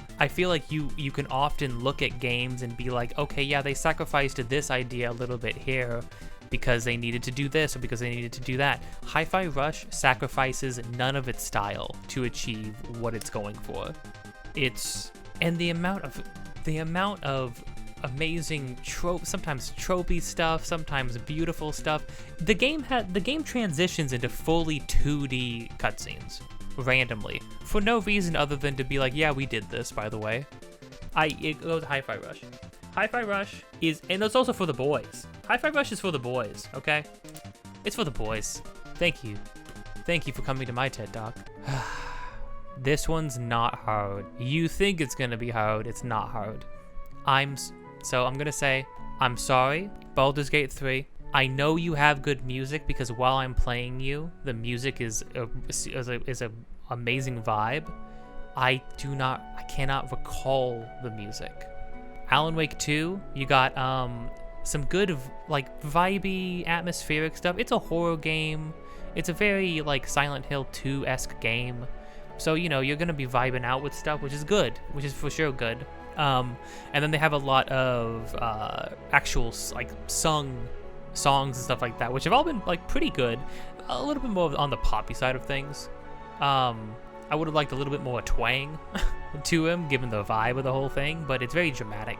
you can often look at games and be like, okay, yeah, they sacrificed this idea a little bit here because they needed to do this or because they needed to do that. Hi-Fi Rush sacrifices none of its style to achieve what it's going for. And the amount of amazing sometimes tropey stuff, sometimes beautiful stuff. The game transitions into fully 2D cutscenes. Randomly, for no reason other than to be like, yeah, we did this, by the way. It goes Hi-Fi Rush. Hi-Fi Rush is, and it's also for the boys. Hi-Fi Rush is for the boys, okay? It's for the boys. Thank you for coming to my TED Talk. This one's not hard. You think it's gonna be hard, it's not hard. I'm gonna say, I'm sorry, Baldur's Gate 3. I know you have good music because while I'm playing you, the music is a amazing vibe. I cannot recall the music. Alan Wake 2, you got some good like vibey, atmospheric stuff. It's a horror game. It's a very like Silent Hill 2-esque game. So you're gonna be vibing out with stuff, which is good, which is for sure good. And then they have a lot of actual like songs and stuff like that, which have all been like pretty good. A little bit more on the poppy side of things. I would have liked a little bit more twang to him, given the vibe of the whole thing, but it's very dramatic,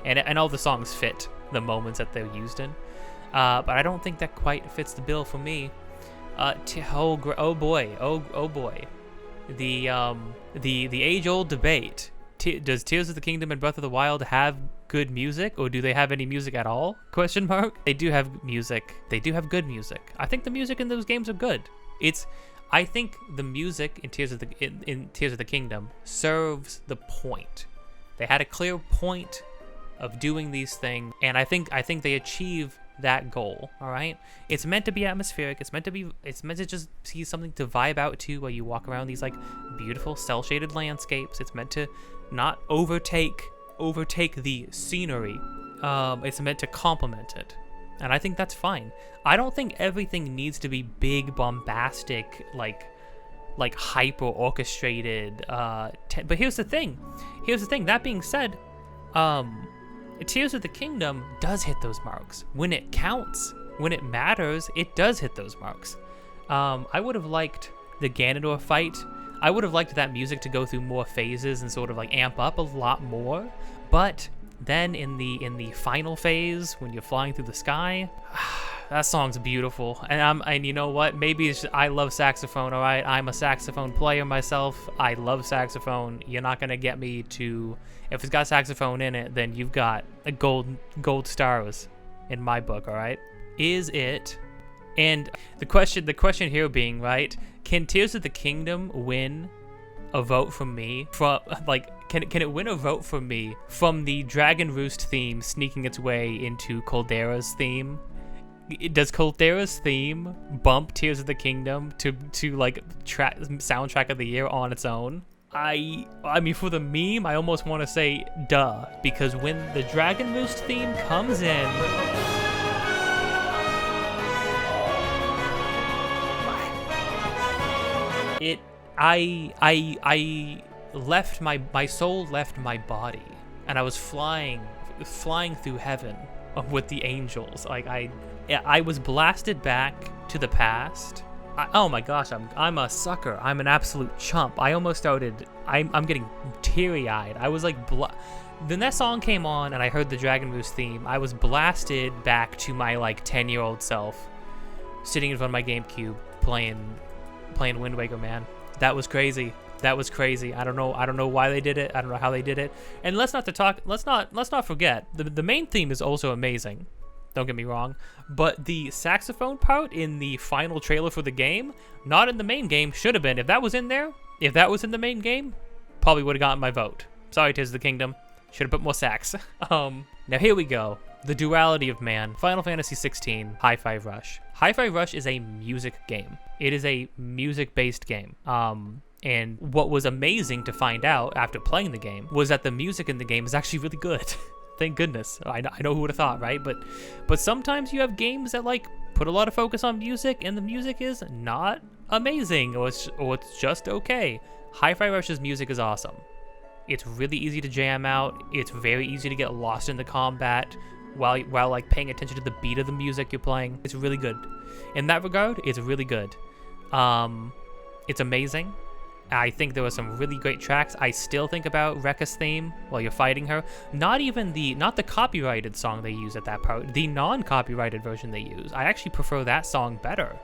and all the songs fit the moments that they're used in. But I don't think that quite fits the bill for me. Oh boy, the age-old debate: does Tears of the Kingdom and Breath of the Wild have good music, or do they have any music at all? Question mark. They do have music. They do have good music. I think the music in those games are good. I think the music in Tears of the Kingdom serves the point. They had a clear point of doing these things, and I think they achieve that goal. All right, it's meant to be atmospheric. It's meant to just see something to vibe out to while you walk around these like beautiful cell shaded landscapes. It's meant to not overtake the scenery. It's meant to complement it, and I think that's fine. I don't think everything needs to be big, bombastic, like hyper orchestrated. But here's the thing. That being said, Tears of the Kingdom does hit those marks. When it counts, when it matters, it does hit those marks. I would have liked the Ganondorf fight. I would have liked that music to go through more phases and sort of like amp up a lot more. But then in the final phase, when you're flying through the sky, that song's beautiful. And you know what? Maybe it's just, I love saxophone, all right? I'm a saxophone player myself. I love saxophone. You're not gonna get me to, if it's got saxophone in it, then you've got a gold stars in my book, all right? Is it? And the question here being, right? Can Tears of the Kingdom win a vote from me? From like, can it win a vote from me from the Dragon Roost theme sneaking its way into Colgera's theme? Does Colgera's theme bump Tears of the Kingdom to like soundtrack of the year on its own? I mean, for the meme, I almost want to say duh, because when the Dragon Roost theme comes in, I left my soul left my body, and I was flying through heaven with the angels. Like I was blasted back to the past. Oh my gosh, I'm a sucker. I'm an absolute chump. I almost started. I'm getting teary-eyed. I was like, then that song came on, and I heard the Dragon Roost theme. I was blasted back to my like 10-year-old self, sitting in front of my GameCube playing Wind Waker. Man, that was crazy. I don't know why they did it. I don't know how they did it. And let's not forget the main theme is also amazing. Don't get me wrong, but the saxophone part in the final trailer for the game, not in the main game, should have been. If that was in there, if that was in the main game, probably would have gotten my vote. Sorry, Tears of the Kingdom. Should have put more sax. Now here we go. The duality of man. Final Fantasy 16, Hi-Fi Rush. Hi-Fi Rush is a music game. It is a music-based game. And what was amazing to find out after playing the game was that the music in the game is actually really good. Thank goodness. I know who would have thought, right? But sometimes you have games that like put a lot of focus on music, and the music is not amazing, or it's just okay. Hi-Fi Rush's music is awesome. It's really easy to jam out. It's very easy to get lost in the combat while like paying attention to the beat of the music you're playing. It's really good. In that regard, it's really good. It's amazing. I think there were some really great tracks. I still think about Rekka's theme while you're fighting her. Not the copyrighted song they use at that part, the non-copyrighted version they use. I actually prefer that song better.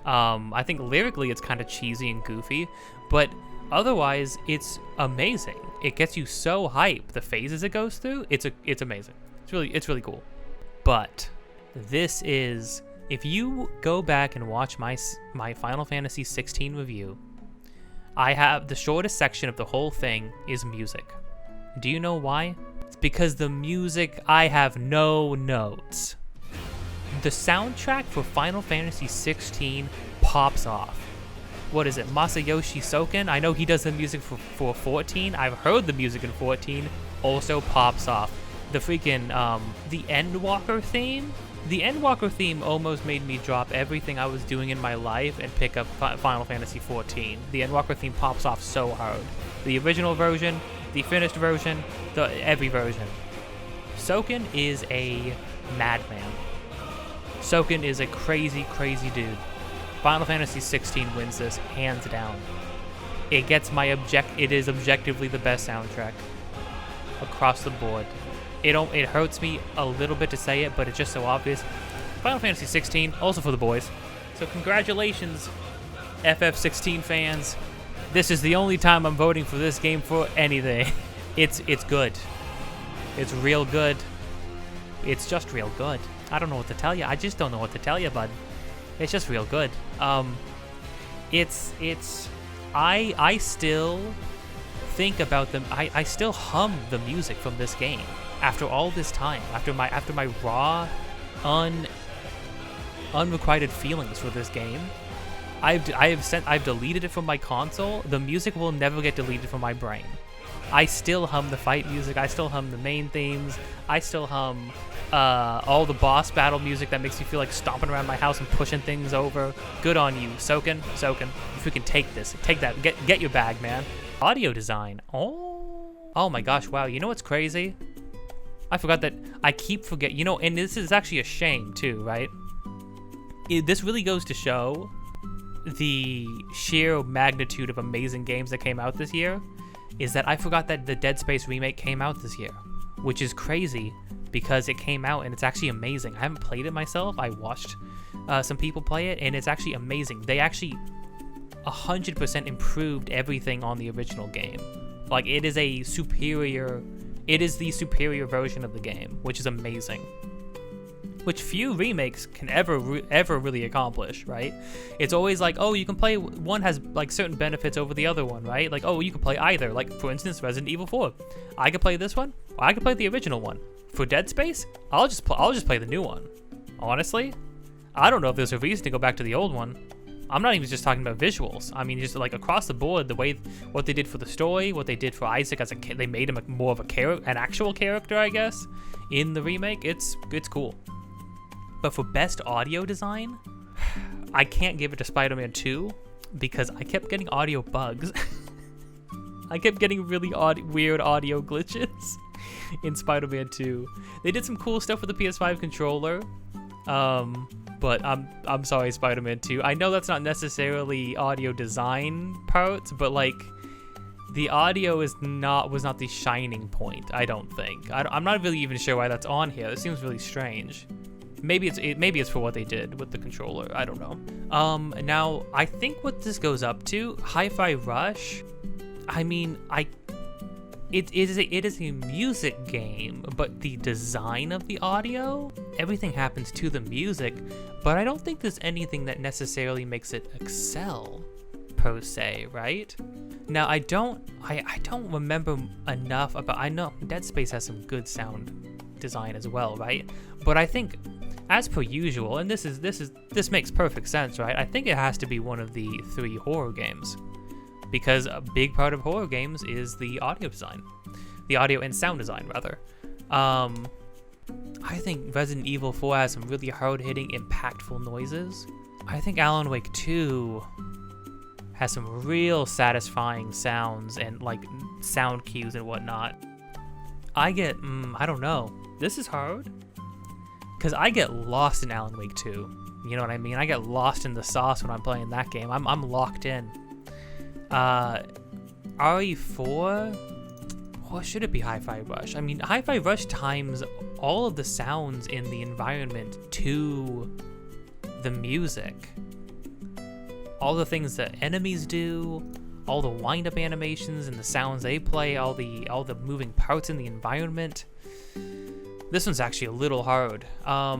I think lyrically it's kind of cheesy and goofy, but otherwise it's amazing. It gets you so hype. The phases it goes through, it's amazing. It's really cool. But this is, if you go back and watch my Final Fantasy 16 review, I have the shortest section of the whole thing is music. Do you know why? It's because the music, I have no notes. The soundtrack for Final Fantasy 16 pops off. What is it, Masayoshi Soken? I know he does the music for 14. I've heard the music in 14. Also pops off. The freaking, the Endwalker theme? The Endwalker theme almost made me drop everything I was doing in my life and pick up Final Fantasy XIV. The Endwalker theme pops off so hard. The original version, the finished version, every version. Soken is a madman. Soken is a crazy, crazy dude. Final Fantasy XVI wins this hands down. It gets it is objectively the best soundtrack across the board. It hurts me a little bit to say it, but it's just so obvious. Final Fantasy 16, also for the boys. So congratulations, FF16 fans. This is the only time I'm voting for this game for anything. It's good. It's real good. It's just real good. I don't know what to tell you. I just don't know what to tell you, bud. It's just real good. I still think about them. I still hum the music from this game after all this time. After my raw, unrequited feelings for this game. I've deleted it from my console. The music will never get deleted from my brain. I still hum the fight music. I still hum the main themes. I still hum all the boss battle music that makes me feel like stomping around my house and pushing things over. Good on you, Soken. If you can take this, take that. Get your bag, man. Audio design. Oh my gosh, wow. You know what's crazy? I forgot that. I keep forgetting. You know, and this is actually a shame too, right? This really goes to show the sheer magnitude of amazing games that came out this year. Is that I forgot that the Dead Space remake came out this year, which is crazy because it came out and it's actually amazing. I haven't played it myself. I watched some people play it and it's actually amazing. They actually 100% improved everything on the original game. Like it is the superior version of the game, which is amazing. Which few remakes can ever really accomplish, right? It's always like, oh, you can play, one has like certain benefits over the other one, right? Like, oh, you can play either. Like, for instance, Resident Evil 4. I could play this one, or I could play the original one. For Dead Space, I'll just play the new one. Honestly, I don't know if there's a reason to go back to the old one. I'm not even just talking about visuals. I mean, just like across the board, the way what they did for the story, what they did for Isaac as they made him more of an actual character, I guess, in the remake. It's cool. But for best audio design, I can't give it to Spider-Man 2 because I kept getting audio bugs. I kept getting really weird audio glitches in Spider-Man 2. They did some cool stuff with the PS5 controller, but I'm sorry, Spider-Man 2. I know that's not necessarily audio design parts, but like the audio was not the shining point. I don't think. I'm not really even sure why that's on here. It seems really strange. Maybe it's for what they did with the controller. I don't know. Now I think what this goes up to, Hi-Fi Rush. I mean, it is a music game, but the design of the audio, everything happens to the music. But I don't think there's anything that necessarily makes it excel, per se, right? Now I don't remember enough about. I know Dead Space has some good sound design as well, right? But I think, as per usual, and this makes perfect sense, right? I think it has to be one of the 3 horror games, because a big part of horror games is the audio design, the audio and sound design, rather. I think Resident Evil 4 has some really hard-hitting, impactful noises. I think Alan Wake 2 has some real satisfying sounds and like sound cues and whatnot. I don't know. This is hard. Because I get lost in Alan Wake 2. You know what I mean? I get lost in the sauce when I'm playing that game. I'm locked in. RE4? Or should it be Hi-Fi Rush? I mean, Hi-Fi Rush times all of the sounds in the environment to the music. All the things that enemies do, all the wind-up animations and the sounds they play, all the moving parts in the environment. This one's actually a little hard. I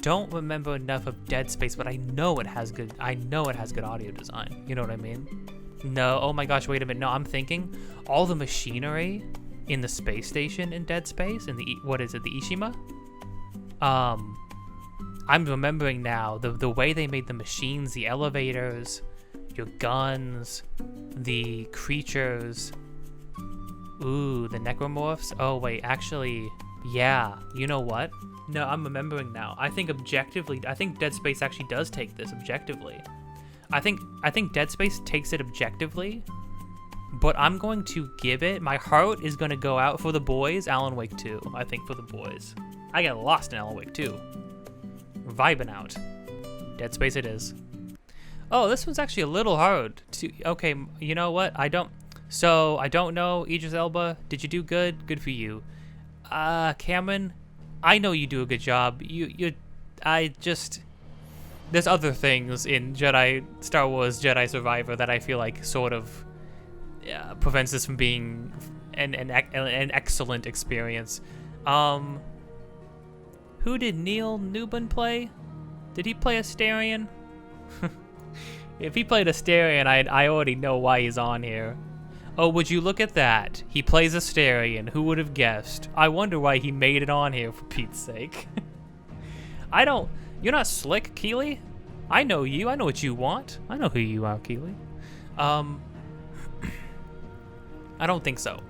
don't remember enough of Dead Space, but I know it has good audio design. You know what I mean? No, oh my gosh, wait a minute. No, I'm thinking all the machinery in the space station in Dead Space, in the Ishima? I'm remembering now the way they made the machines, the elevators, your guns, the creatures. Ooh, the necromorphs? Oh, wait, actually, yeah. You know what? No, I'm remembering now. I think Dead Space actually does take this objectively. I think Dead Space takes it objectively, but I'm going to give it, my heart is going to go out for the boys, Alan Wake 2, I think, for the boys. I get lost in Alan Wake 2. Vibing out. Dead Space it is. Oh, this one's actually a little hard. Okay, you know what? I don't know. Idris Elba, did you do good? Good for you. Cameron, I know you do a good job. There's other things in Star Wars Jedi Survivor that I feel like sort of prevents this from being an excellent experience. Who did Neil Newbin play? Did he play Asterion? If he played Asterion, I already know why he's on here. Oh, would you look at that? He plays Asterion. Who would have guessed? I wonder why he made it on here, for Pete's sake. You're not slick, Keely? I know you. I know what you want. I know who you are, Keely. I don't think so.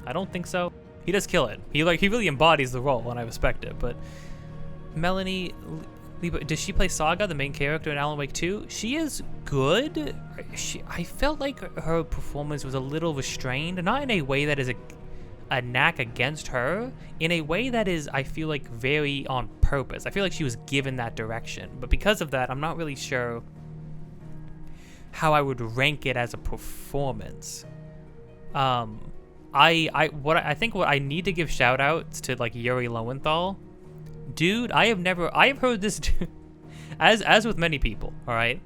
I don't think so. He does kill it. He really embodies the role, and I respect it. But Melanie, does she play Saga, the main character in Alan Wake 2? She is good. I felt like her performance was a little restrained, not in a way that is a knack against her, in a way that is, I feel like, very on purpose. I feel like she was given that direction, but because of that, I'm not really sure how I would rank it as a performance. I think what I need to give shout outs to, like, Yuri Lowenthal. Dude, I have heard this dude, as with many people, all right?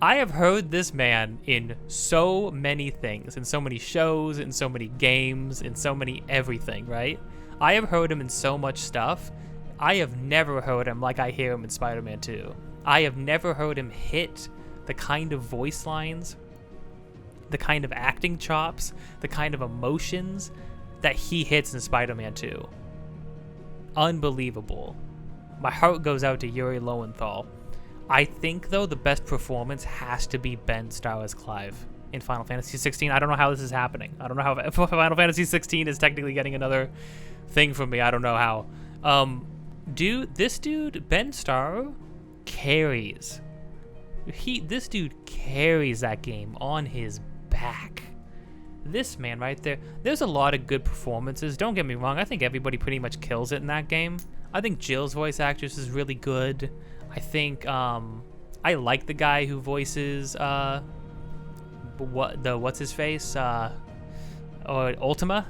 I have heard this man in so many things, in so many shows, in so many games, in so many everything, right? I have heard him in so much stuff. I have never heard him like I hear him in Spider-Man 2. I have never heard him hit the kind of voice lines, the kind of acting chops, the kind of emotions that he hits in Spider-Man 2. Unbelievable. My heart goes out to Yuri Lowenthal. I think, though, the best performance has to be Ben Starr as Clive in Final Fantasy 16. I don't know how this is happening. I don't know how Final Fantasy 16 is technically getting another thing from me. I don't know how. This dude, Ben Starr, carries. This dude carries that game on his back. This man right there. There's a lot of good performances. Don't get me wrong. I think everybody pretty much kills it in that game. I think Jill's voice actress is really good. I think I like the guy who voices what's his face Ultima.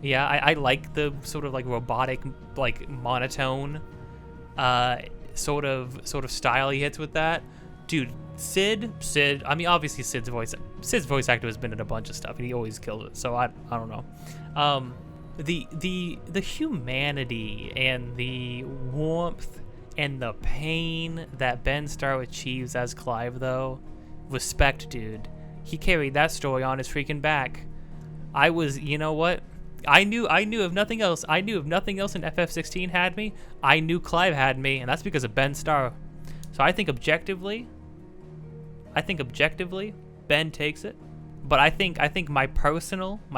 Yeah, I like the sort of like robotic, like monotone sort of style he hits with that. Dude, Sid. I mean, obviously Sid's voice actor has been in a bunch of stuff and he always kills it. So I don't know. The humanity and the warmth and the pain that Ben Starr achieves as Clive, though, respect, dude. He carried that story on his freaking back. You know what? I knew if nothing else in FF16 had me, I knew Clive had me, and that's because of Ben Starr. So I think objectively, Ben takes it. But I think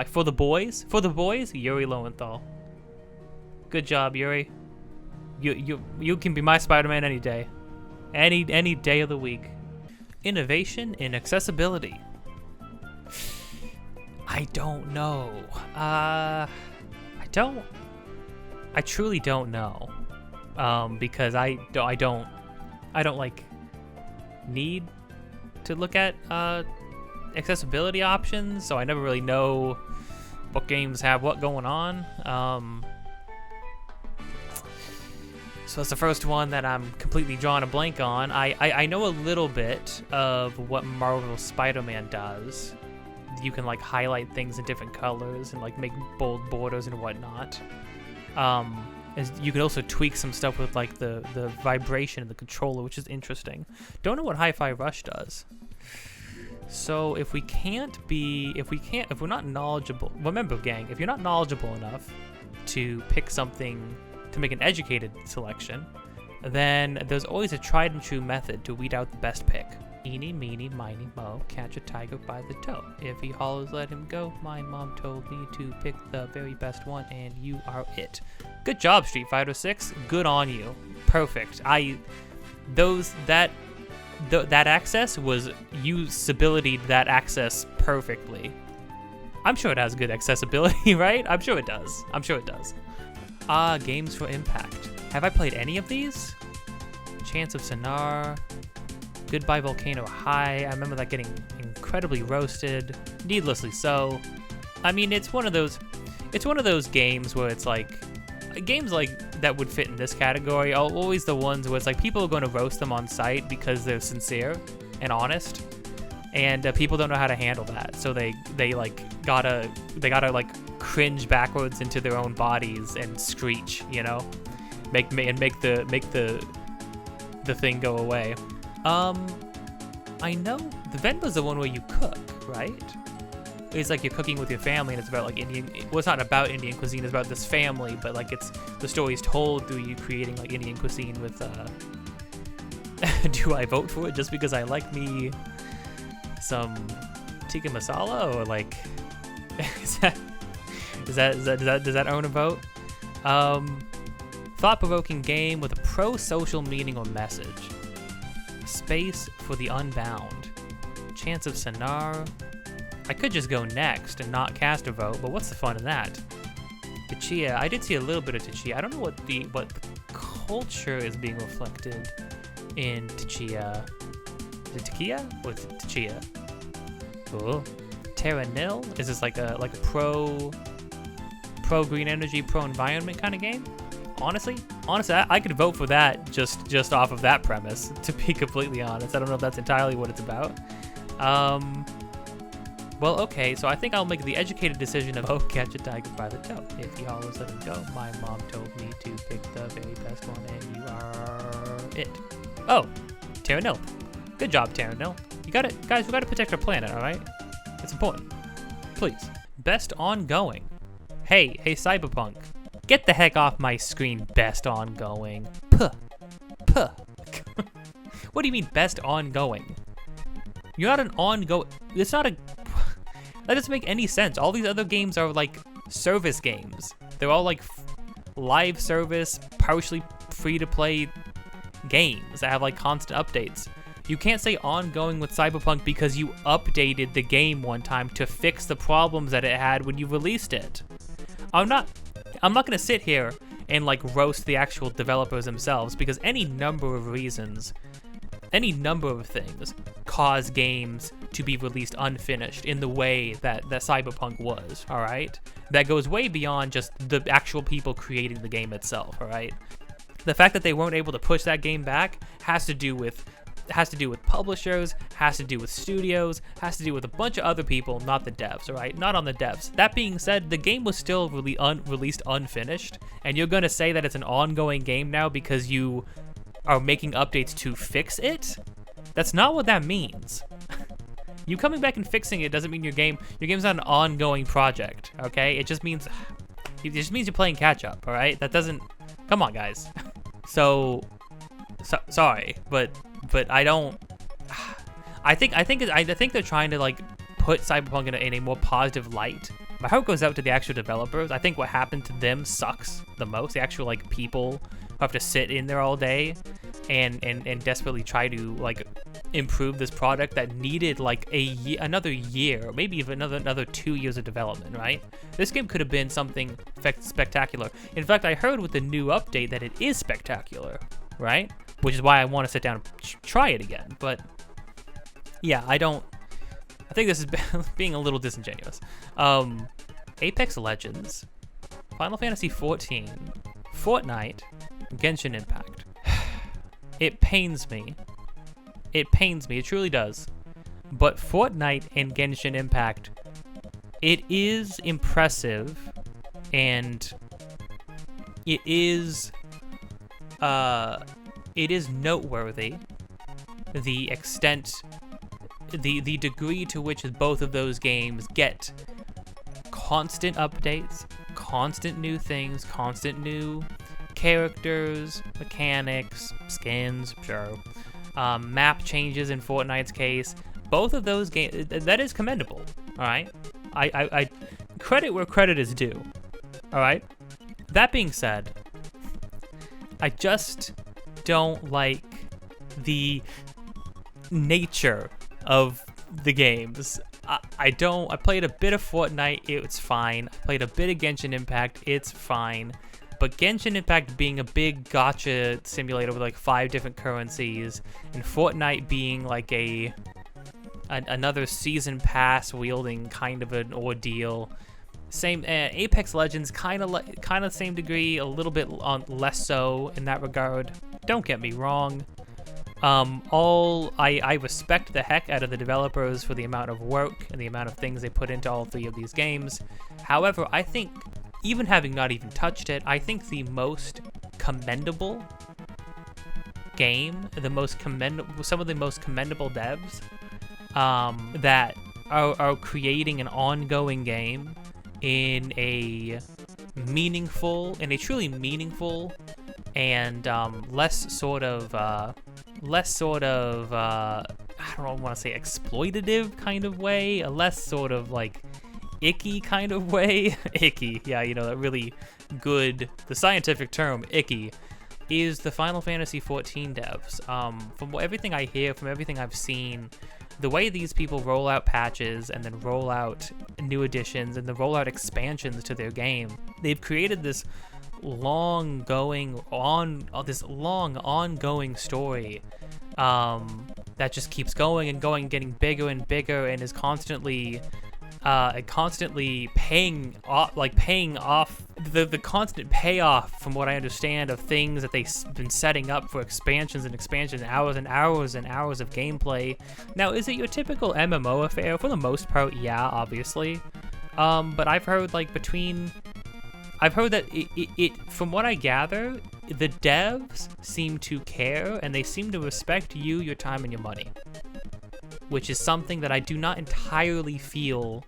for the boys, Yuri Lowenthal. Good job, Yuri. You can be my Spider-Man any day. Any day of the week. Innovation in accessibility. I don't know. I truly don't know. Because I don't like need to look at accessibility options, so I never really know what games have what going on. So that's the first one that I'm completely drawing a blank on. I know a little bit of what Marvel Spider-Man does. You can like highlight things in different colors and like make bold borders and whatnot. You can also tweak some stuff with like the vibration of the controller, which is interesting. Don't know what Hi-Fi Rush does. So if we're not knowledgeable, remember gang, if you're not knowledgeable enough to pick something, to make an educated selection, then there's always a tried and true method to weed out the best pick. Eeny, meeny, miny, mo, catch a tiger by the toe. If he hollers, let him go. My mom told me to pick the very best one, and you are it. Good job, Street Fighter 6. Good on you. Perfect. That access was usability. That access perfectly. I'm sure it has good accessibility, right? I'm sure it does. Games for Impact. Have I played any of these? Chance of Sonar. Goodbye Volcano High. I remember that getting incredibly roasted, needlessly so. I mean, it's one of those games where it's like, games like that would fit in this category are always the ones where it's like people are going to roast them on site because they're sincere and honest. and people don't know how to handle that, so they gotta cringe backwards into their own bodies and screech, you know, make the thing go away. I know the Venba's the one where you cook, right? It's like you're cooking with your family, and it's about like Indian. Well, it's not about Indian cuisine. It's about this family, but like it's the story's told through you creating like Indian cuisine with. Do I vote for it just because I like me some tikka masala, or like does that earn a vote? Thought-provoking game with a pro-social meaning or message. Space for the unbound. Chance of Sonar. I could just go next and not cast a vote, but what's the fun in that? Tachia. I did see a little bit of Tachia. I don't know what the culture is being reflected in Tachia. Is it Takia or Tachia? Cool. Terra Nil. Is this like a pro green energy, pro environment kind of game? Honestly, I could vote for that just off of that premise. To be completely honest, I don't know if that's entirely what it's about. Well, okay, so I think I'll make the educated decision of, catch a tiger by the toe. If he hollers, let him go. My mom told me to pick the very best one, and you are it. Oh, Terra Nil. Good job, Terra Nil. You got it. Guys, we got to protect our planet, all right? It's important. Please. Best ongoing. Hey, Cyberpunk. Get the heck off my screen, best ongoing. Puh. What do you mean, best ongoing? You're not an ongoing... It's not a... That doesn't make any sense. All these other games are like service games. They're all like live service, partially free-to-play games that have like constant updates. You can't say ongoing with Cyberpunk because you updated the game one time to fix the problems that it had when you released it. I'm not gonna sit here and like roast the actual developers themselves, because any number of reasons, any number of things cause games to be released unfinished in the way that Cyberpunk was, all right? That goes way beyond just the actual people creating the game itself, all right? The fact that they weren't able to push that game back has to do with publishers, has to do with studios, has to do with a bunch of other people, not the devs, all right? Not on the devs. That being said, the game was still released unfinished, and you're gonna say that it's an ongoing game now because you are making updates to fix it? That's not what that means. You coming back and fixing it doesn't mean your game's not an ongoing project, okay? It just means you're playing catch up, all right? That doesn't. Come on, guys. So sorry, but I don't. I think they're trying to like put Cyberpunk in a more positive light. My heart goes out to the actual developers. I think what happened to them sucks the most. The actual like people who have to sit in there all day and desperately try to like improve this product that needed like another year, maybe even another 2 years of development, right? This game could have been something spectacular. In fact, I heard with the new update that it is spectacular, right? Which is why I want to sit down and try it again. But yeah, I think this is being a little disingenuous. Apex Legends, Final Fantasy XIV, Fortnite, Genshin Impact. It pains me. It truly does. But Fortnite and Genshin Impact, it is impressive, and it is noteworthy the extent, the degree to which both of those games get constant updates, constant new things, constant new characters, mechanics, skins, sure, map changes in Fortnite's case. Both of those games, that is commendable, all right? I credit where credit is due, all right? That being said, I just don't like the nature of the games. I played a bit of Fortnite, it's fine. I played a bit of Genshin Impact, it's fine. But Genshin Impact being a big gacha simulator with like 5 different currencies, and Fortnite being like another season pass wielding kind of an ordeal. Same Apex Legends, kind of same degree, a little bit less so in that regard. Don't get me wrong, I respect the heck out of the developers for the amount of work and the amount of things they put into all 3 of these games. However, I think, even having not even touched it, I think the most commendable game, some of the most commendable devs that are creating an ongoing game in a truly meaningful and less sort of I don't want to say exploitative kind of way, a less sort of like icky kind of way. Icky, yeah, you know, that really good, the scientific term, icky, is the Final Fantasy XIV devs. From everything I hear, from everything I've seen, the way these people roll out patches and then roll out new additions and then roll out expansions to their game, they've created this long ongoing story that just keeps going and going, getting bigger and bigger, and is constantly paying off the constant payoff, from what I understand, of things that they've been setting up for expansions, hours and hours and hours of gameplay. Now, is it your typical MMO affair? For the most part, yeah, obviously. But I've heard that it from what I gather, the devs seem to care and they seem to respect you, your time, and your money, which is something that I do not entirely feel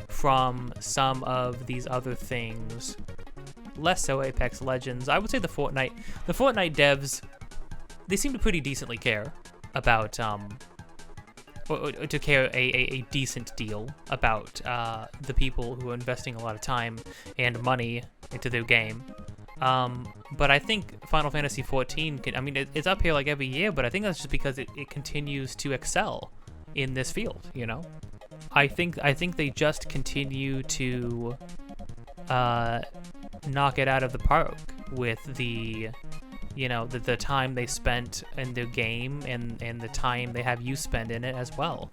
from some of these other things. Less so Apex Legends. I would say the Fortnite devs, they seem to pretty decently care about or to care a decent deal about the people who are investing a lot of time and money into their game. But I think Final Fantasy XIV it's up here like every year, but I think that's just because it continues to excel in this field, you know? I think they just continue to knock it out of the park with the time they spent in their game and the time they have you spend in it as well.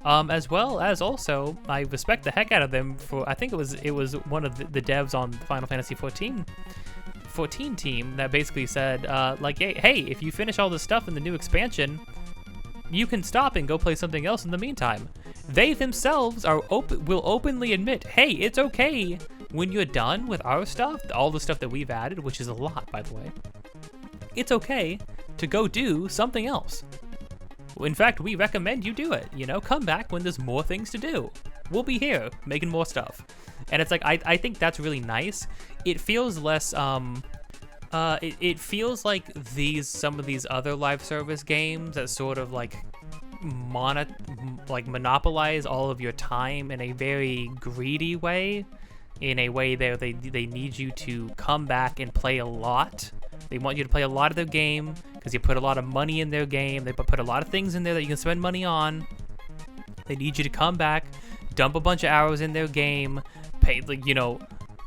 As well as also, I respect the heck out of them for, I think it was one of the devs on Final Fantasy 14 team that basically said, hey, if you finish all this stuff in the new expansion, you can stop and go play something else in the meantime. They themselves will openly admit, hey, it's okay when you're done with our stuff, all the stuff that we've added, which is a lot, by the way. It's okay to go do something else. In fact, we recommend you do it. You know, come back when there's more things to do. We'll be here making more stuff. And it's like, I think that's really nice. It feels less, it feels like some of these other live service games that sort of monopolize all of your time in a very greedy way, in a way that they need you to come back and play a lot. They want you to play a lot of their game because you put a lot of money in their game. They put a lot of things in there that you can spend money on. They need you to come back, dump a bunch of hours in their game,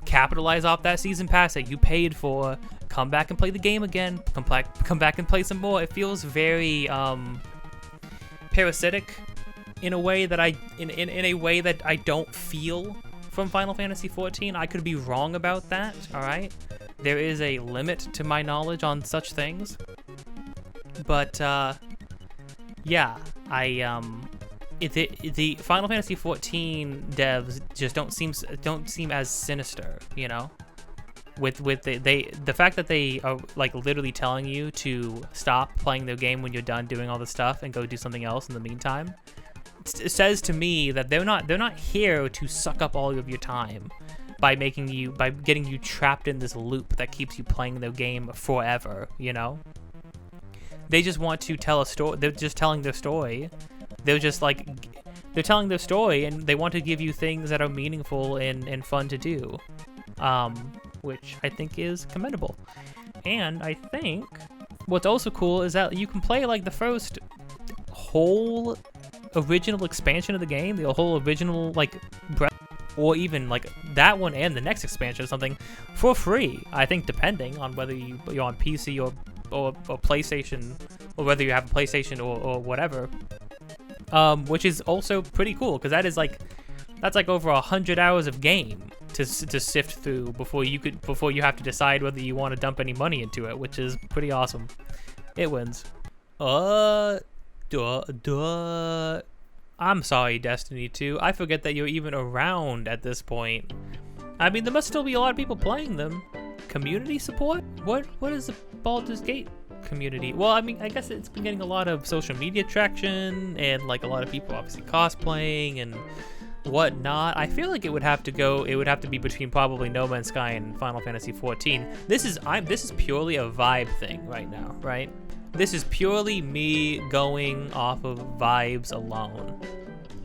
capitalize off that season pass that you paid for, come back and play the game again, come back and play some more. It feels very parasitic in a way that I don't feel from Final Fantasy XIV. I could be wrong about that, all right? There is a limit to my knowledge on such things. But yeah, the Final Fantasy XIV devs just don't seem as sinister, you know? With the fact that they are literally telling you to stop playing their game when you're done doing all the stuff and go do something else in the meantime, it says to me that they're not here to suck up all of your time by getting you trapped in this loop that keeps you playing their game forever, you know? They just want to tell a story. They're just telling their story. They're telling their story, and they want to give you things that are meaningful and fun to do, which I think is commendable. And I think what's also cool is that you can play the first whole original expansion of the game, the whole original or even that one and the next expansion or something for free. I think depending on whether you're on PC or PlayStation, or whether you have a PlayStation or whatever, which is also pretty cool because that's over 100 hours of game to sift through before you have to decide whether you want to dump any money into it, which is pretty awesome. It wins. I'm sorry, Destiny 2. I forget that you're even around at this point. I mean, there must still be a lot of people playing them. Community support? What is the Baldur's Gate community? Well, I mean, I guess it's been getting a lot of social media traction and like a lot of people obviously cosplaying and whatnot. I feel like it would have to be between probably No Man's Sky and Final Fantasy XIV. This is purely a vibe thing right now, right? This is purely me going off of vibes alone.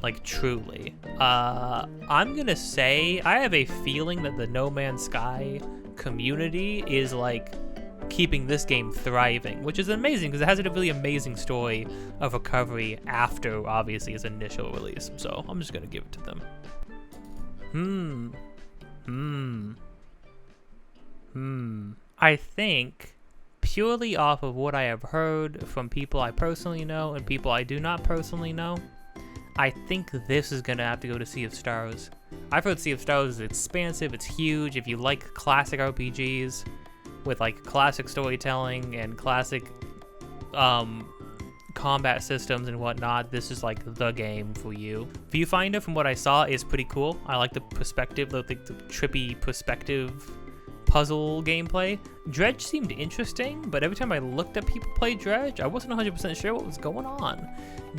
Like, truly. I'm gonna say, I have a feeling that the No Man's Sky community is, like, keeping this game thriving, which is amazing, because it has a really amazing story of recovery after, obviously, its initial release. So, I'm just gonna give it to them. I think, purely off of what I have heard from people I personally know and people I do not personally know, I think this is going to have to go to Sea of Stars. I've heard Sea of Stars is expansive, it's huge. If you like classic RPGs with like classic storytelling and classic combat systems and whatnot, this is like the game for you. Viewfinder, from what I saw, is pretty cool. I like the perspective, the trippy perspective puzzle gameplay. Dredge seemed interesting, but every time I looked at people play Dredge, I wasn't 100% sure what was going on.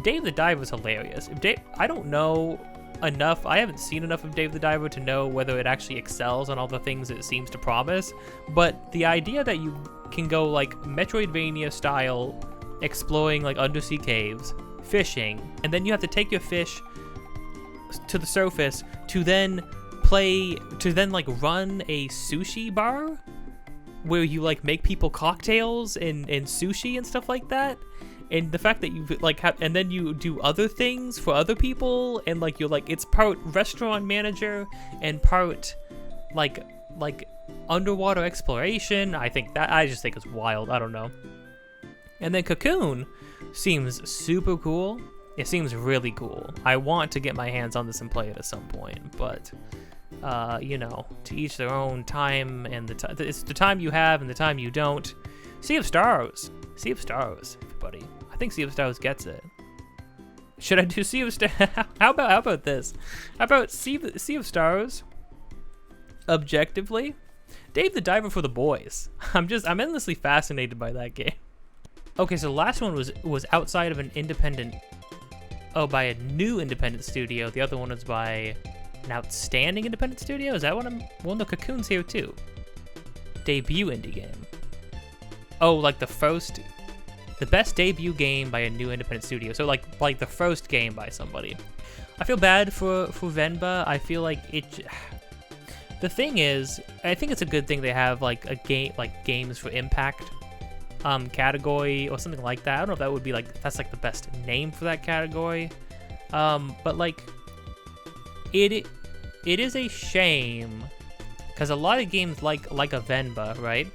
Dave the Diver was hilarious. I don't know enough, I haven't seen enough of Dave the Diver to know whether it actually excels on all the things it seems to promise, but the idea that you can go like Metroidvania style, exploring like undersea caves, fishing, and then you have to take your fish to the surface to then like run a sushi bar where you like make people cocktails and sushi and stuff like that, and the fact that you like have, and then you do other things for other people, and like you're like, it's part restaurant manager and part like underwater exploration. I just think it's wild. I don't know. And then Cocoon seems super cool. It seems really cool. I want to get my hands on this and play it at some point, but you know, to each their own. Time and it's the time you have and the time you don't. Sea of Stars, everybody. I think Sea of Stars gets it. Should I do Sea of Stars? How about this? How about Sea of Stars? Objectively, Dave the Diver for the boys. I'm endlessly fascinated by that game. Okay, so the last one was outside of an independent. Oh, by a new independent studio. The other one was by an outstanding independent studio? Is that what well, no, Cocoon's here too. Debut indie game. Oh, like the best debut game by a new independent studio. So like the first game by somebody. I feel bad for Venba. I feel like the thing is, I think it's a good thing they have like a game, like games for impact category or something like that. I don't know if that would be like, that's like the best name for that category. But like it is a shame because a lot of games like a Venba, right,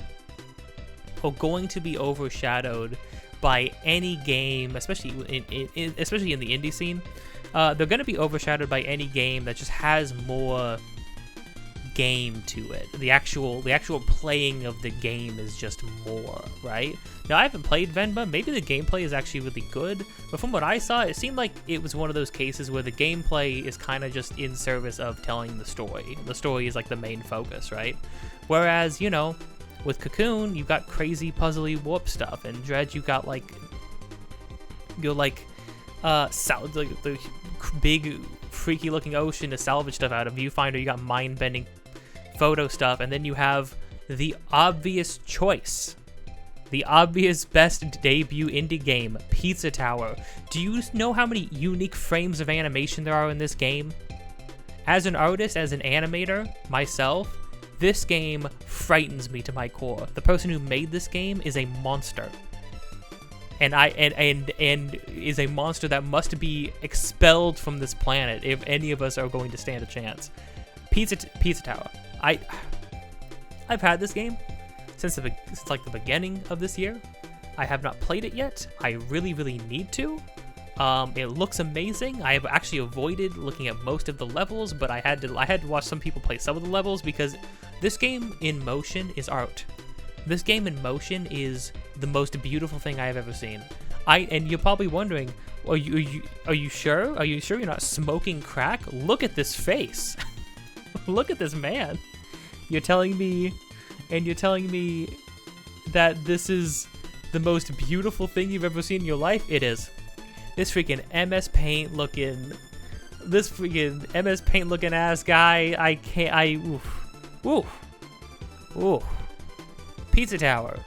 are going to be overshadowed by any game, especially in the indie scene. They're going to be overshadowed by any game that just has more game to it. The actual playing of the game is just more, right? Now, I haven't played Venba. Maybe the gameplay is actually really good, but from what I saw, it seemed like it was one of those cases where the gameplay is kind of just in service of telling the story. The story is like the main focus, right? Whereas, you know, with Cocoon, you've got crazy puzzly warp stuff, and Dredge, you've got like the big freaky looking ocean to salvage stuff out of. Viewfinder, you got mind bending photo stuff, and then you have the obvious choice, the obvious best debut indie game, Pizza Tower. Do you know how many unique frames of animation there are in this game? As an artist, as an animator, myself, this game frightens me to my core. The person who made this game is a monster. And is a monster that must be expelled from this planet if any of us are going to stand a chance. Pizza Tower. I've had this game since like the beginning of this year. I have not played it yet. I really, really need to. It looks amazing. I have actually avoided looking at most of the levels, but I had to watch some people play some of the levels because this game in motion is art. This game in motion is the most beautiful thing I have ever seen. And you're probably wondering, are you sure? Are you sure you're not smoking crack? Look at this face. Look at this man. You're telling me that this is the most beautiful thing you've ever seen in your life? It is. This freaking MS Paint looking ass guy. Oof. Pizza Tower.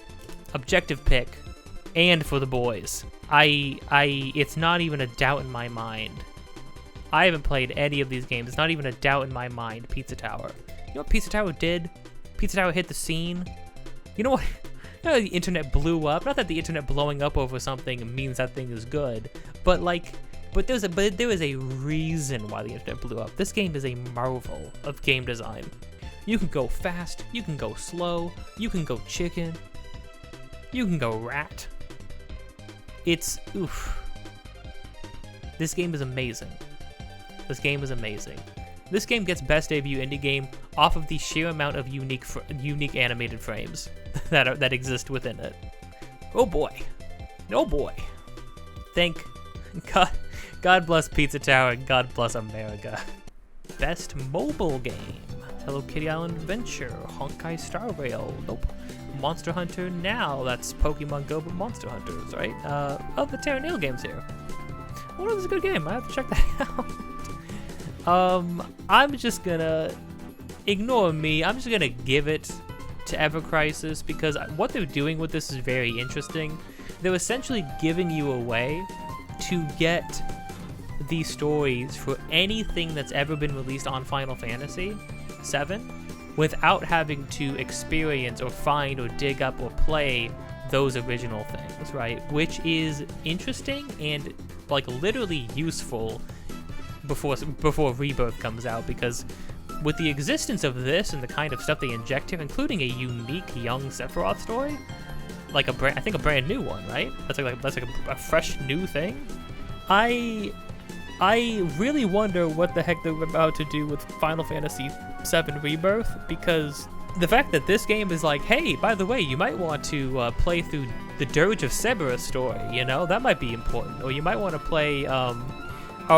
Objective pick. And for the boys. It's not even a doubt in my mind. I haven't played any of these games. It's not even a doubt in my mind. Pizza Tower. You know what Pizza Tower did? Pizza Tower hit the scene. You know what? You know, the internet blew up. Not that the internet blowing up over something means that thing is good, but there is a reason why the internet blew up. This game is a marvel of game design. You can go fast. You can go slow. You can go chicken. You can go rat. It's oof. This game is amazing. This game is amazing. This game gets best debut indie game off of the sheer amount of unique animated frames that exist within it. Oh boy. Oh boy. Thank God. God bless Pizza Tower and God bless America. Best mobile game. Hello Kitty Island Adventure. Honkai Star Rail. Nope. Monster Hunter Now. That's Pokemon Go but Monster Hunters, right? The Terra Nil games here. Oh, this is a good game. I have to check that out. I'm just gonna ignore me. I'm just gonna give it to Ever Crisis because what they're doing with this is very interesting. They're essentially giving you a way to get these stories for anything that's ever been released on Final Fantasy VII without having to experience or find or dig up or play those original things, right? Which is interesting and like literally useful before Rebirth comes out, because with the existence of this and the kind of stuff they inject here, including a unique young Sephiroth story, like I think a brand new one, right? That's like a fresh new thing. I really wonder what the heck they're about to do with Final Fantasy VII Rebirth, because the fact that this game is like, hey, by the way, you might want to play through the Dirge of Cerberus story, you know? That might be important. Or you might want to play our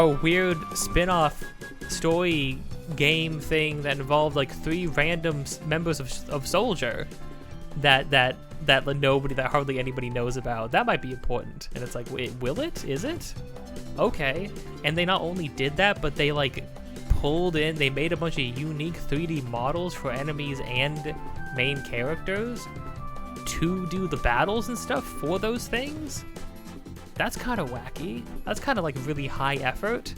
weird spin-off story game thing that involved like 3 random members of Soldier that hardly anybody knows about. That might be important. And it's like, wait, will it? Is it? Okay. And they not only did that, but they like they made a bunch of unique 3D models for enemies and main characters to do the battles and stuff for those things. That's kind of wacky. That's kind of like really high effort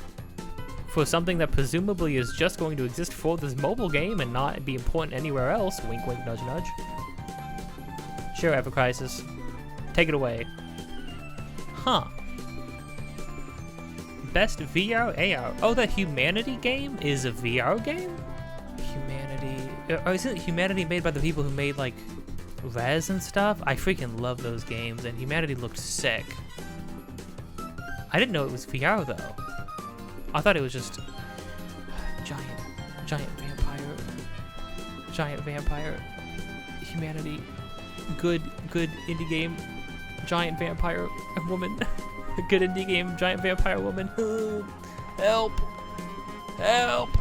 for something that presumably is just going to exist for this mobile game and not be important anywhere else. Wink, wink, nudge, nudge. Sure, Ever Crisis. Take it away. Huh. Best VR AR. Oh, that Humanity game is a VR game? Humanity. Oh, isn't Humanity made by the people who made like Rez and stuff? I freaking love those games, and Humanity looked sick. I didn't know it was VR though. I thought it was just giant vampire. Humanity. Good indie game. Giant vampire woman. Good indie game. Giant vampire woman. Help.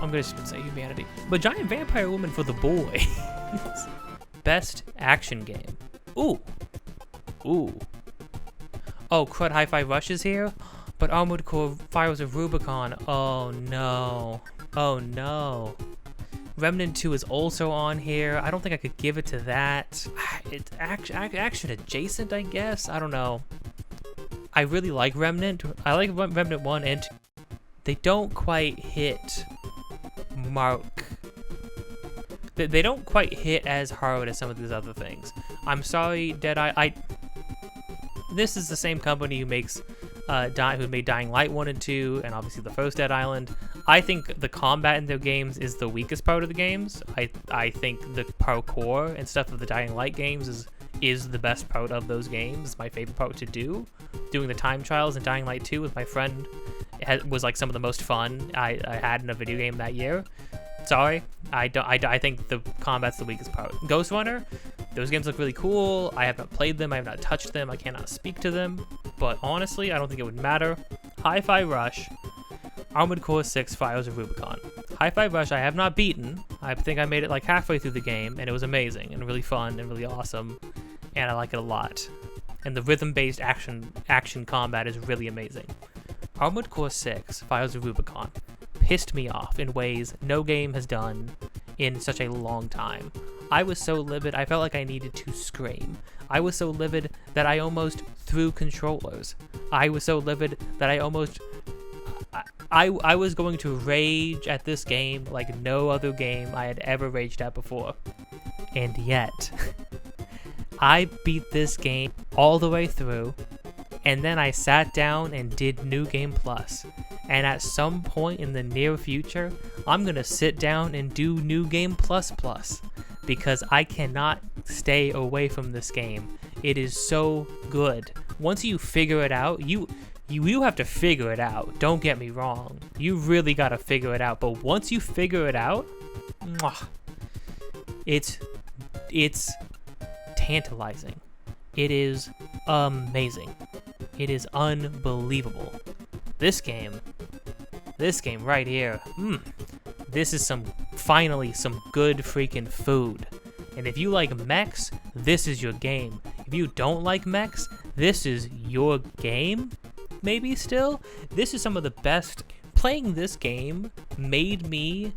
I'm gonna say Humanity. But Giant Vampire Woman for the boy. Best action game. Ooh. Oh, crud, Hi-Fi Rush is here? But Armored Core Fires of Rubicon. Oh no. Remnant 2 is also on here. I don't think I could give it to that. It's action adjacent, I guess. I don't know. I really like Remnant. I like Remnant 1 and 2. They don't quite hit mark. They don't quite hit as hard as some of these other things. I'm sorry, Deadeye. This is the same company who makes who made Dying Light 1 and 2, and obviously the first Dead Island. I think the combat in their games is the weakest part of the games. I think the parkour and stuff of the Dying Light games is the best part of those games. It's my favorite part to do. Doing the time trials in Dying Light 2 with my friend was like some of the most fun I had in a video game that year. Sorry, I think the combat's the weakest part. Ghost Runner, those games look really cool. I have not played them. I have not touched them. I cannot speak to them. but honestly, I don't think it would matter. Hi-Fi Rush, Armored Core 6, Fires of Rubicon. Hi-Fi Rush I have not beaten. I think I made it like halfway through the game, and it was amazing and really fun and really awesome, and I like it a lot. And the rhythm-based action combat is really amazing. Armored Core 6, Fires of Rubicon pissed me off in ways no game has done in such a long time. I was so livid, I felt like I needed to scream. I was so livid that I almost threw controllers. I was so livid that I almost... I was going to rage at this game like no other game I had ever raged at before. And yet, I beat this game all the way through, and then I sat down and did New Game Plus. And at some point in the near future, I'm gonna sit down and do New Game Plus Plus, because I cannot stay away from this game. It is so good. Once you figure it out, you have to figure it out. Don't get me wrong. You really gotta figure it out. But once you figure it out, it's tantalizing. It is amazing. It is unbelievable. This game right here, this is finally some good freaking food. And if you like mechs, this is your game. If you don't like mechs, this is your game, maybe still. This is some of the best. Playing this game made me,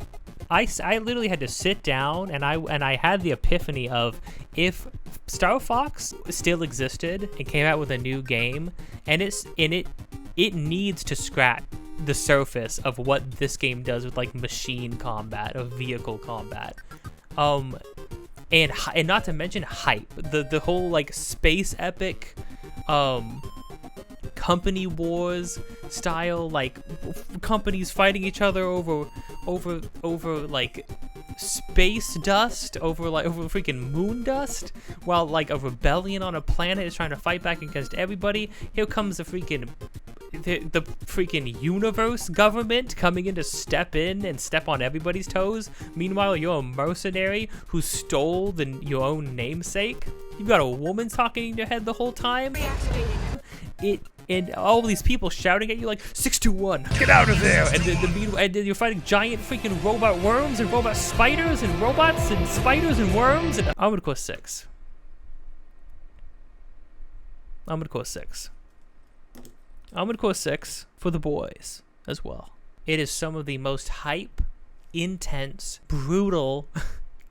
I literally had to sit down and I had the epiphany of, if Star Fox still existed and came out with a new game, and it needs to scratch the surface of what this game does with like machine combat or vehicle combat, and not to mention hype, the whole like space epic, company wars style, like companies fighting each other over like space dust, over freaking moon dust, while like a rebellion on a planet is trying to fight back against everybody. Here comes the freaking universe government coming in to step in and step on everybody's toes. Meanwhile, you're a mercenary who stole your own namesake. You've got a woman talking in your head the whole time. And all these people shouting at you like, 621, get out of there! And then you're fighting giant freaking robot worms and robot spiders and robots and spiders and worms. And Armored Core 6. Armored Core 6. Armored Core 6 for the boys as well. It is some of the most hype, intense, brutal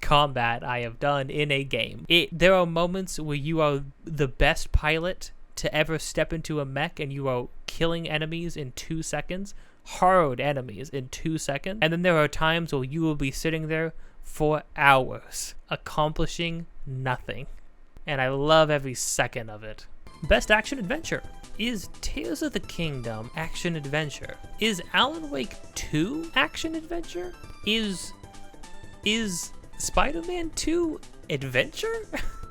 combat I have done in a game. There are moments where you are the best pilot to ever step into a mech and you are killing enemies in 2 seconds, hard enemies in 2 seconds. And then there are times where you will be sitting there for hours, accomplishing nothing. And I love every second of it. Best action adventure is Tears of the Kingdom action adventure. Is Alan Wake 2 action adventure? Is Spider-Man 2 adventure?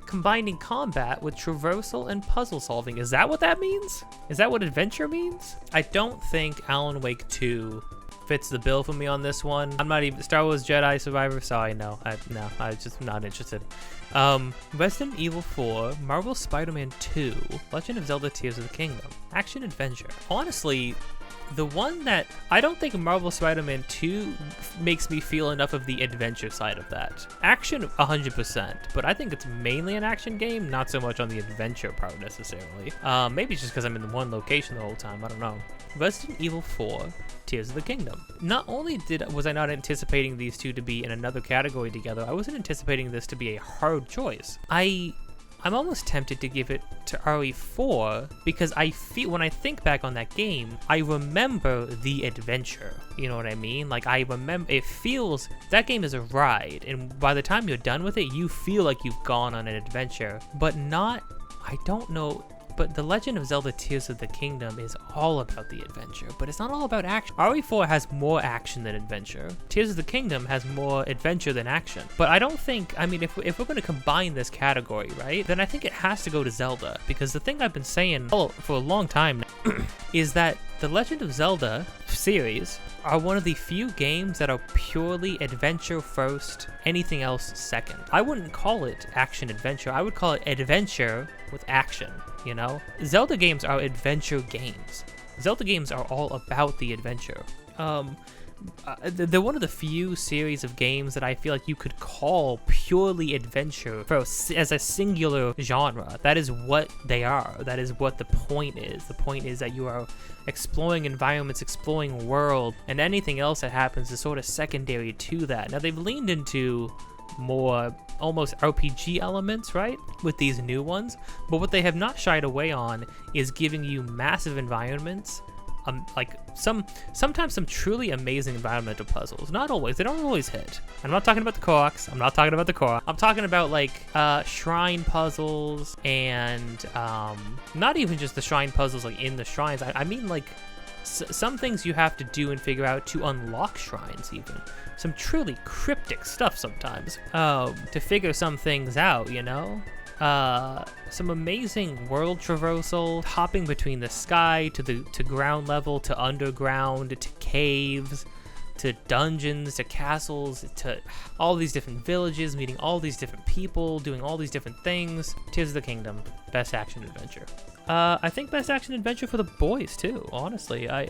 Combining combat with traversal and puzzle solving. Is that what that means? Is that what adventure means? I don't think Alan Wake 2 fits the bill for me on this one. I'm not even Star Wars Jedi Survivor. Sorry, no, I'm just not interested. Resident Evil 4, Marvel Spider-Man 2, Legend of Zelda Tears of the Kingdom, action adventure. Honestly, the one that I don't think Marvel Spider-Man 2 makes me feel enough of the adventure side of that. Action 100%, but I think it's mainly an action game, not so much on the adventure part necessarily. Maybe it's just because I'm in one location the whole time, I don't know. Resident Evil 4, Tears of the Kingdom. Not only was I not anticipating these two to be in another category together, I wasn't anticipating this to be a hard choice. I'm almost tempted to give it to RE4 because I feel, when I think back on that game, I remember the adventure. You know what I mean? Like, I remember, it feels, that game is a ride, and by the time you're done with it, you feel like you've gone on an adventure, but not, I don't know, but The Legend of Zelda Tears of the Kingdom is all about the adventure, but it's not all about action. RE4 has more action than adventure. Tears of the Kingdom has more adventure than action. But I don't think, I mean, if we're going to combine this category, right, then I think it has to go to Zelda, because the thing I've been saying for a long time now is that the Legend of Zelda series are one of the few games that are purely adventure first, anything else second. I wouldn't call it action adventure. I would call it adventure with action, you know? Zelda games are adventure games. Zelda games are all about the adventure. They're one of the few series of games that I feel like you could call purely adventure as a singular genre. That is what they are. That is what the point is. The point is that you are exploring environments, exploring world, and anything else that happens is sort of secondary to that. Now, they've leaned into more almost RPG elements, right, with these new ones, but what they have not shied away on is giving you massive environments, like sometimes some truly amazing environmental puzzles. Not always, they don't always hit. I'm not talking about the Koroks, I'm not talking about the Korok. I'm talking about like shrine puzzles and not even just the shrine puzzles like in the shrines. I mean like some things you have to do and figure out to unlock shrines even. Some truly cryptic stuff sometimes to figure some things out, you know? Some amazing world traversal, hopping between the sky to ground level, to underground, to caves, to dungeons, to castles, to all these different villages, meeting all these different people, doing all these different things. Tears of the Kingdom, best action adventure. I think best action adventure for the boys too. Honestly, I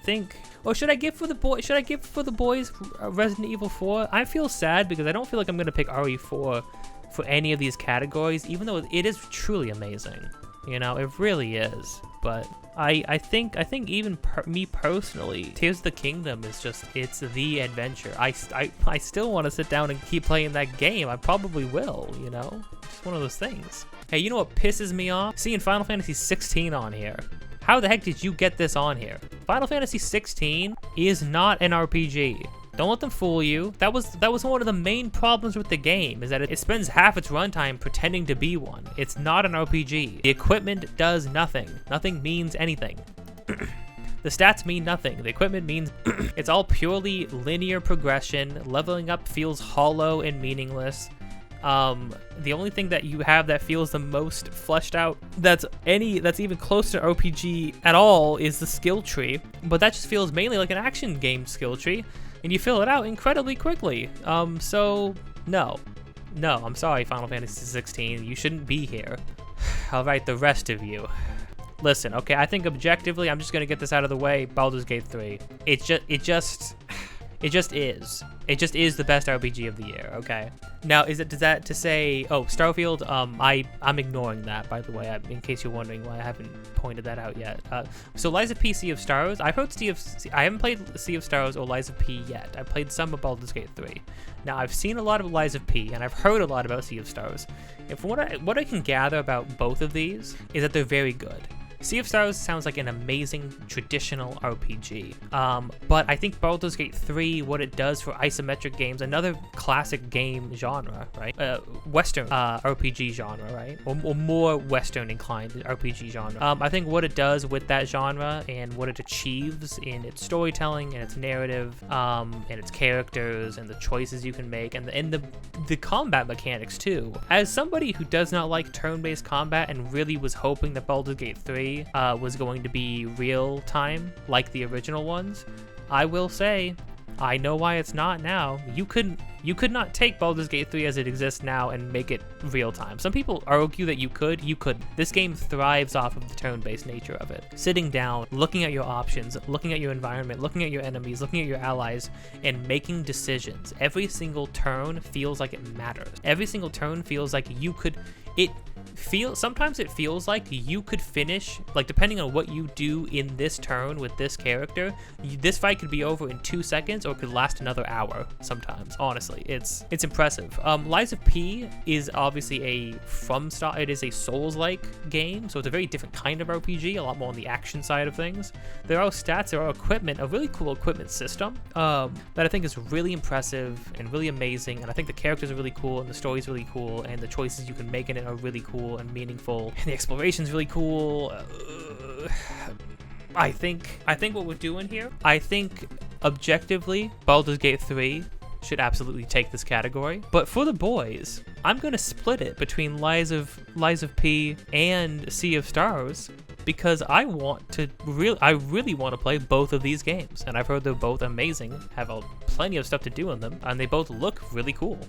think. Or should I give for the boy? Should I give for the boys Resident Evil 4? I feel sad because I don't feel like I'm gonna pick RE4 for any of these categories, even though it is truly amazing. You know, it really is. But I think even me personally, Tears of the Kingdom is just, it's the adventure. I still want to sit down and keep playing that game. I probably will, you know? It's one of those things. Hey, you know what pisses me off? Seeing Final Fantasy 16 on here. How the heck did you get this on here? Final Fantasy 16 is not an RPG. Don't let them fool you. That was one of the main problems with the game, is that it spends half its runtime pretending to be one. It's not an RPG. The equipment does nothing. Nothing means anything. The stats mean nothing. The equipment means it's all purely linear progression. Leveling up feels hollow and meaningless. The only thing that you have that feels the most fleshed out that's even close to RPG at all is the skill tree, but that just feels mainly like an action game skill tree, and you fill it out incredibly quickly. So no, I'm sorry, Final Fantasy 16, you shouldn't be here. All right, the rest of you. Listen, okay, I think objectively, I'm just gonna get this out of the way. Baldur's Gate 3. It just is. It just is the best RPG of the year, okay? Now, does that to say, oh, Starfield, I'm ignoring that, by the way, in case you're wondering why I haven't pointed that out yet. So Lies of P, Sea of Stars, I haven't played Sea of Stars or Lies of P yet. I've played some of Baldur's Gate 3. Now, I've seen a lot of Lies of P, and I've heard a lot about Sea of Stars. And from what I can gather about both of these is that they're very good. Sea of Stars sounds like an amazing traditional RPG, but I think Baldur's Gate 3, what it does for isometric games, another classic game genre, right? Western RPG genre, right? Or more Western inclined RPG genre. I think what it does with that genre and what it achieves in its storytelling and its narrative, and its characters and the choices you can make and the combat mechanics too. As somebody who does not like turn-based combat and really was hoping that Baldur's Gate 3 was going to be real time like the original ones, I will say I know why it's not now. You could not take Baldur's Gate 3 as it exists now and make it real time. Some people argue that you couldn't. This game thrives off of the turn-based nature of it. Sitting down, looking at your options, looking at your environment, looking at your enemies, looking at your allies, and making decisions. Every single turn feels like it matters. Every single turn feels like sometimes it feels like you could finish, like depending on what you do in this turn with this character, this fight could be over in 2 seconds or it could last another hour sometimes. Honestly, it's impressive. Lies of P is obviously it is a Souls-like game, so it's a very different kind of RPG, a lot more on the action side of things. There are stats, there are equipment, a really cool equipment system that I think is really impressive and really amazing, and I think the characters are really cool and the story's really cool and the choices you can make in it are really cool and meaningful, and the exploration's really cool. I think what we're doing here, I think objectively Baldur's Gate 3 should absolutely take this category, but for the boys, I'm gonna split it between Lies of P and Sea of Stars, because I really want to play both of these games, and I've heard they're both amazing, have plenty of stuff to do in them, and they both look really cool.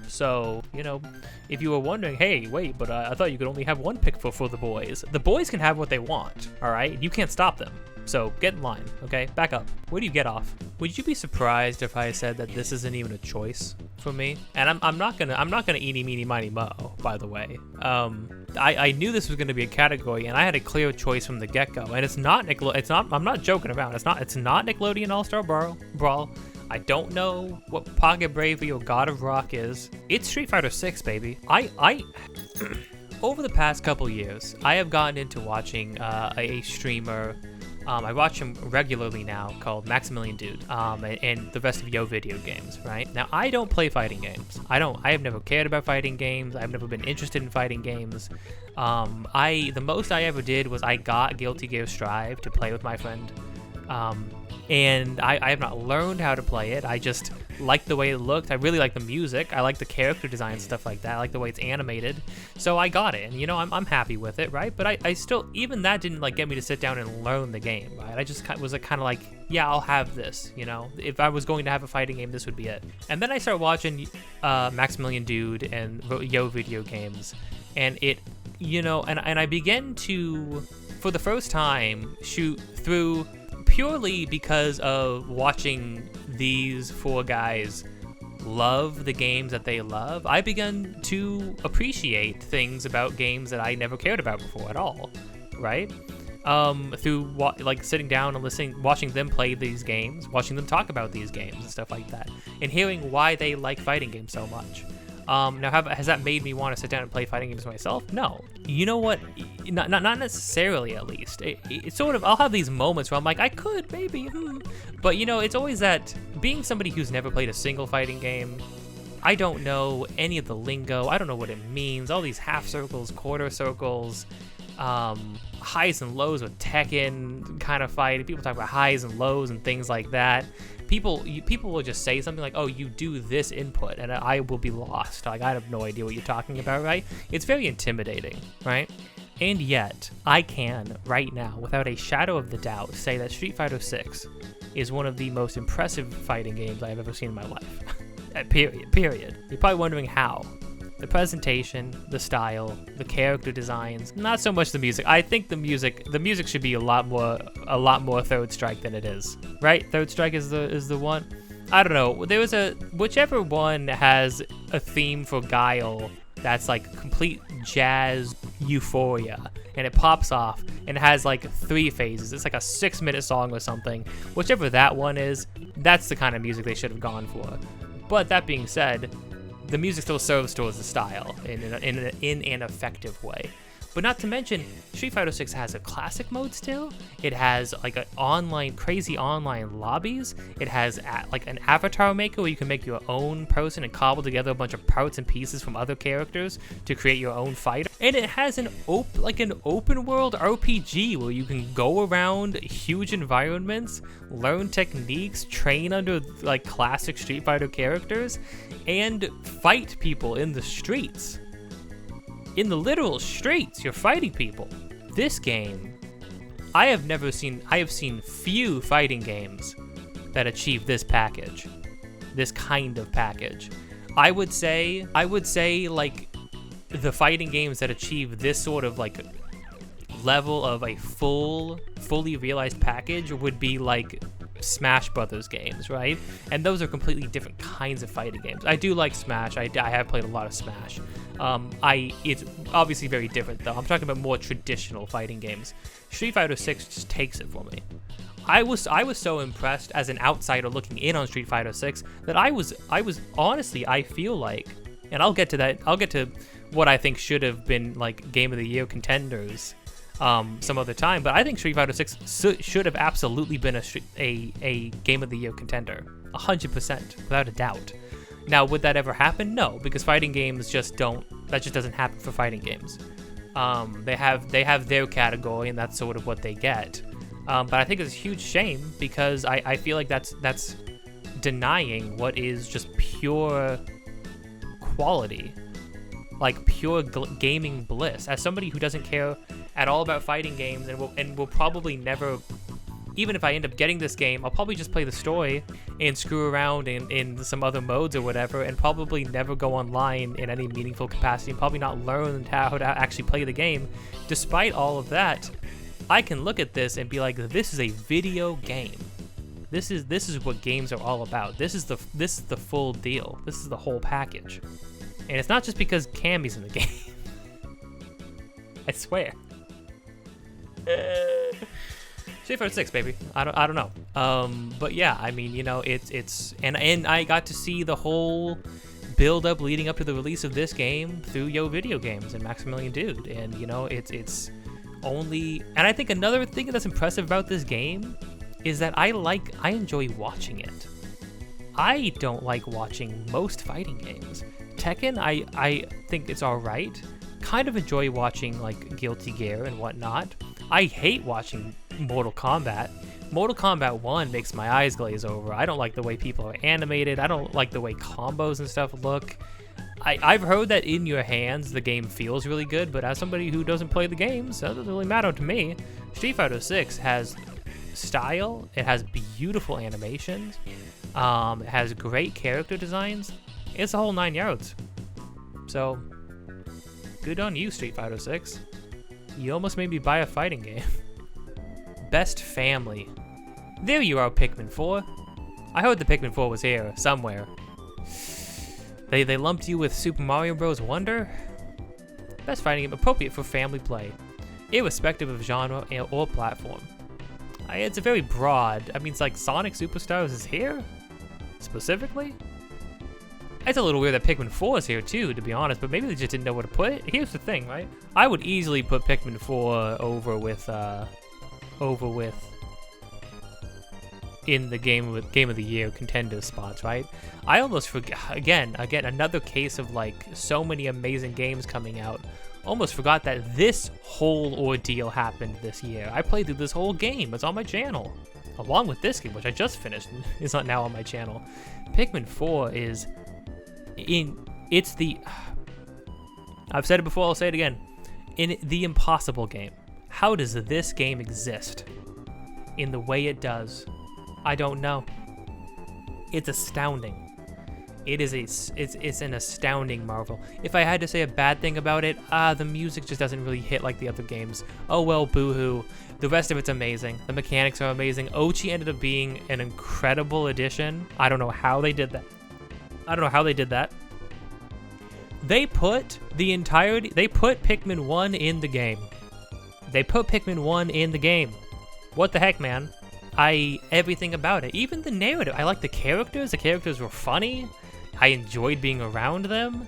So, you know, if you were wondering, hey, wait, but I thought you could only have one pick for the boys. The boys can have what they want, all right? You can't stop them. So get in line, okay? Back up. Where do you get off? Would you be surprised if I said that this isn't even a choice for me? And I'm not gonna eeny meeny miny mo, by the way. I knew this was gonna be a category, and I had a clear choice from the get-go. And it's not I'm not joking around. It's not Nickelodeon All-Star Brawl. I don't know what Pocket Bravery or God of Rock is. It's Street Fighter 6, baby. I over the past couple years, I have gotten into watching a streamer. I watch him regularly now, called Maximilian Dude, and the rest of Yo Video Games, right? Now, I don't play fighting games. I have never cared about fighting games. I've never been interested in fighting games. The most I ever did was I got Guilty Gear Strive to play with my friend. And I have not learned how to play it. I just liked the way it looked. I really like the music. I like the character design, stuff like that. I like the way it's animated. So I got it, and you know, I'm happy with it, right? But I still, even that didn't like get me to sit down and learn the game, right? I just was kind of like, yeah, I'll have this, you know? If I was going to have a fighting game, this would be it. And then I started watching Maximilian Dude and Yo Video Games, and it, you know, and I began to, for the first time, shoot through purely because of watching these four guys love the games that they love. I began to appreciate things about games that I never cared about before at all, right? Through like sitting down and watching them play these games, watching them talk about these games and stuff like that, and hearing why they like fighting games so much. Now, has that made me want to sit down and play fighting games myself? No. You know what? Not necessarily, at least. It's sort of, I'll have these moments where I'm like, I could, maybe. But, you know, it's always that, being somebody who's never played a single fighting game, I don't know any of the lingo. I don't know what it means. All these half circles, quarter circles, highs and lows with Tekken kind of fight. People talk about highs and lows and things like that. People will just say something like, oh, you do this input, and I will be lost. Like, I have no idea what you're talking about, right? It's very intimidating, right? And yet, I can, right now, without a shadow of the doubt, say that Street Fighter 6 is one of the most impressive fighting games I've ever seen in my life. Period. You're probably wondering how. The presentation, the style, the character designs, not so much the music. I think the music should be a lot more Third Strike than it is, right? Third Strike is the one. I don't know. There was whichever one has a theme for Guile that's like complete jazz euphoria, and it pops off and it has like 3 phases. It's like a 6-minute song or something. Whichever that one is, that's the kind of music they should have gone for. But that being said, the music still serves towards the style in an effective way. But not to mention, Street Fighter 6 has a classic mode still. It has like crazy online lobbies. It has like an avatar maker where you can make your own person and cobble together a bunch of parts and pieces from other characters to create your own fighter. And it has an open world RPG where you can go around huge environments, learn techniques, train under like classic Street Fighter characters, and fight people in the streets. In the literal streets, you're fighting people. This game, I have seen few fighting games that achieve this package, this kind of package. I would say like the fighting games that achieve this sort of like level of a fully realized package would be like Smash Brothers games, right? And those are completely different kinds of fighting games. I do like Smash. I have played a lot of Smash. It's obviously very different though. I'm talking about more traditional fighting games. Street Fighter 6 just takes it for me. I was so impressed as an outsider looking in on Street Fighter 6 that I was honestly, I feel like, and I'll get to that. I'll get to what I think should have been like Game of the Year contenders some other time, but I think Street Fighter 6 should have absolutely been a Game of the Year contender, 100%, without a doubt. Now, would that ever happen? No, because fighting games that just doesn't happen for fighting games. They have their category, and that's sort of what they get. But I think it's a huge shame because I feel like that's denying what is just pure quality, like pure gaming bliss. As somebody who doesn't care at all about fighting games, and will probably never, even if I end up getting this game, I'll probably just play the story and screw around in some other modes or whatever, and probably never go online in any meaningful capacity, and probably not learn how to actually play the game. Despite all of that, I can look at this and be like, this is a video game. This is what games are all about. This is the full deal. This is the whole package. And it's not just because Cammy's in the game. I swear. Street Fighter 6, baby. I don't know. But yeah, I mean, you know, it's and I got to see the whole build up leading up to the release of this game through Yo Video Games and Maximilian Dude, and you know, it's only, and I think another thing that's impressive about this game is that I enjoy watching it. I don't like watching most fighting games. Tekken, I think it's alright. Kind of enjoy watching like Guilty Gear and whatnot. I hate watching Mortal Kombat. Mortal Kombat 1 makes my eyes glaze over. I don't like the way people are animated. I don't like the way combos and stuff look. I've heard that in your hands the game feels really good, but as somebody who doesn't play the games, that doesn't really matter to me. Street Fighter 6 has style, it has beautiful animations, it has great character designs. It's a whole 9 yards. So, good on you, Street Fighter 6. You almost made me buy a fighting game. Best family. There you are, Pikmin 4. I heard the Pikmin 4 was here, somewhere. They lumped you with Super Mario Bros. Wonder? Best fighting game appropriate for family play, irrespective of genre or platform. It's a very broad, I mean, it's like Sonic Superstars is here? Specifically? It's a little weird that Pikmin 4 is here too, to be honest, but maybe they just didn't know where to put it. Here's the thing, right? I would easily put Pikmin 4 over with in the game of the year contender spots, right? I almost forgot, again, another case of like so many amazing games coming out. Almost forgot that this whole ordeal happened this year. I played through this whole game. It's on my channel, along with this game, which I just finished. It's not now on my channel. Pikmin 4 is it's the, I've said it before, I'll say it again, in the impossible game. How does this game exist in the way it does? I don't know. It's astounding. It's an astounding marvel. If I had to say a bad thing about it, the music just doesn't really hit like the other games. Oh well, boo-hoo. The rest of it's amazing. The mechanics are amazing. Ochi ended up being an incredible addition. I don't know how they did that. They put Pikmin 1 in the game. What the heck, man? Everything about it, even the narrative. I like the characters. The characters were funny. I enjoyed being around them.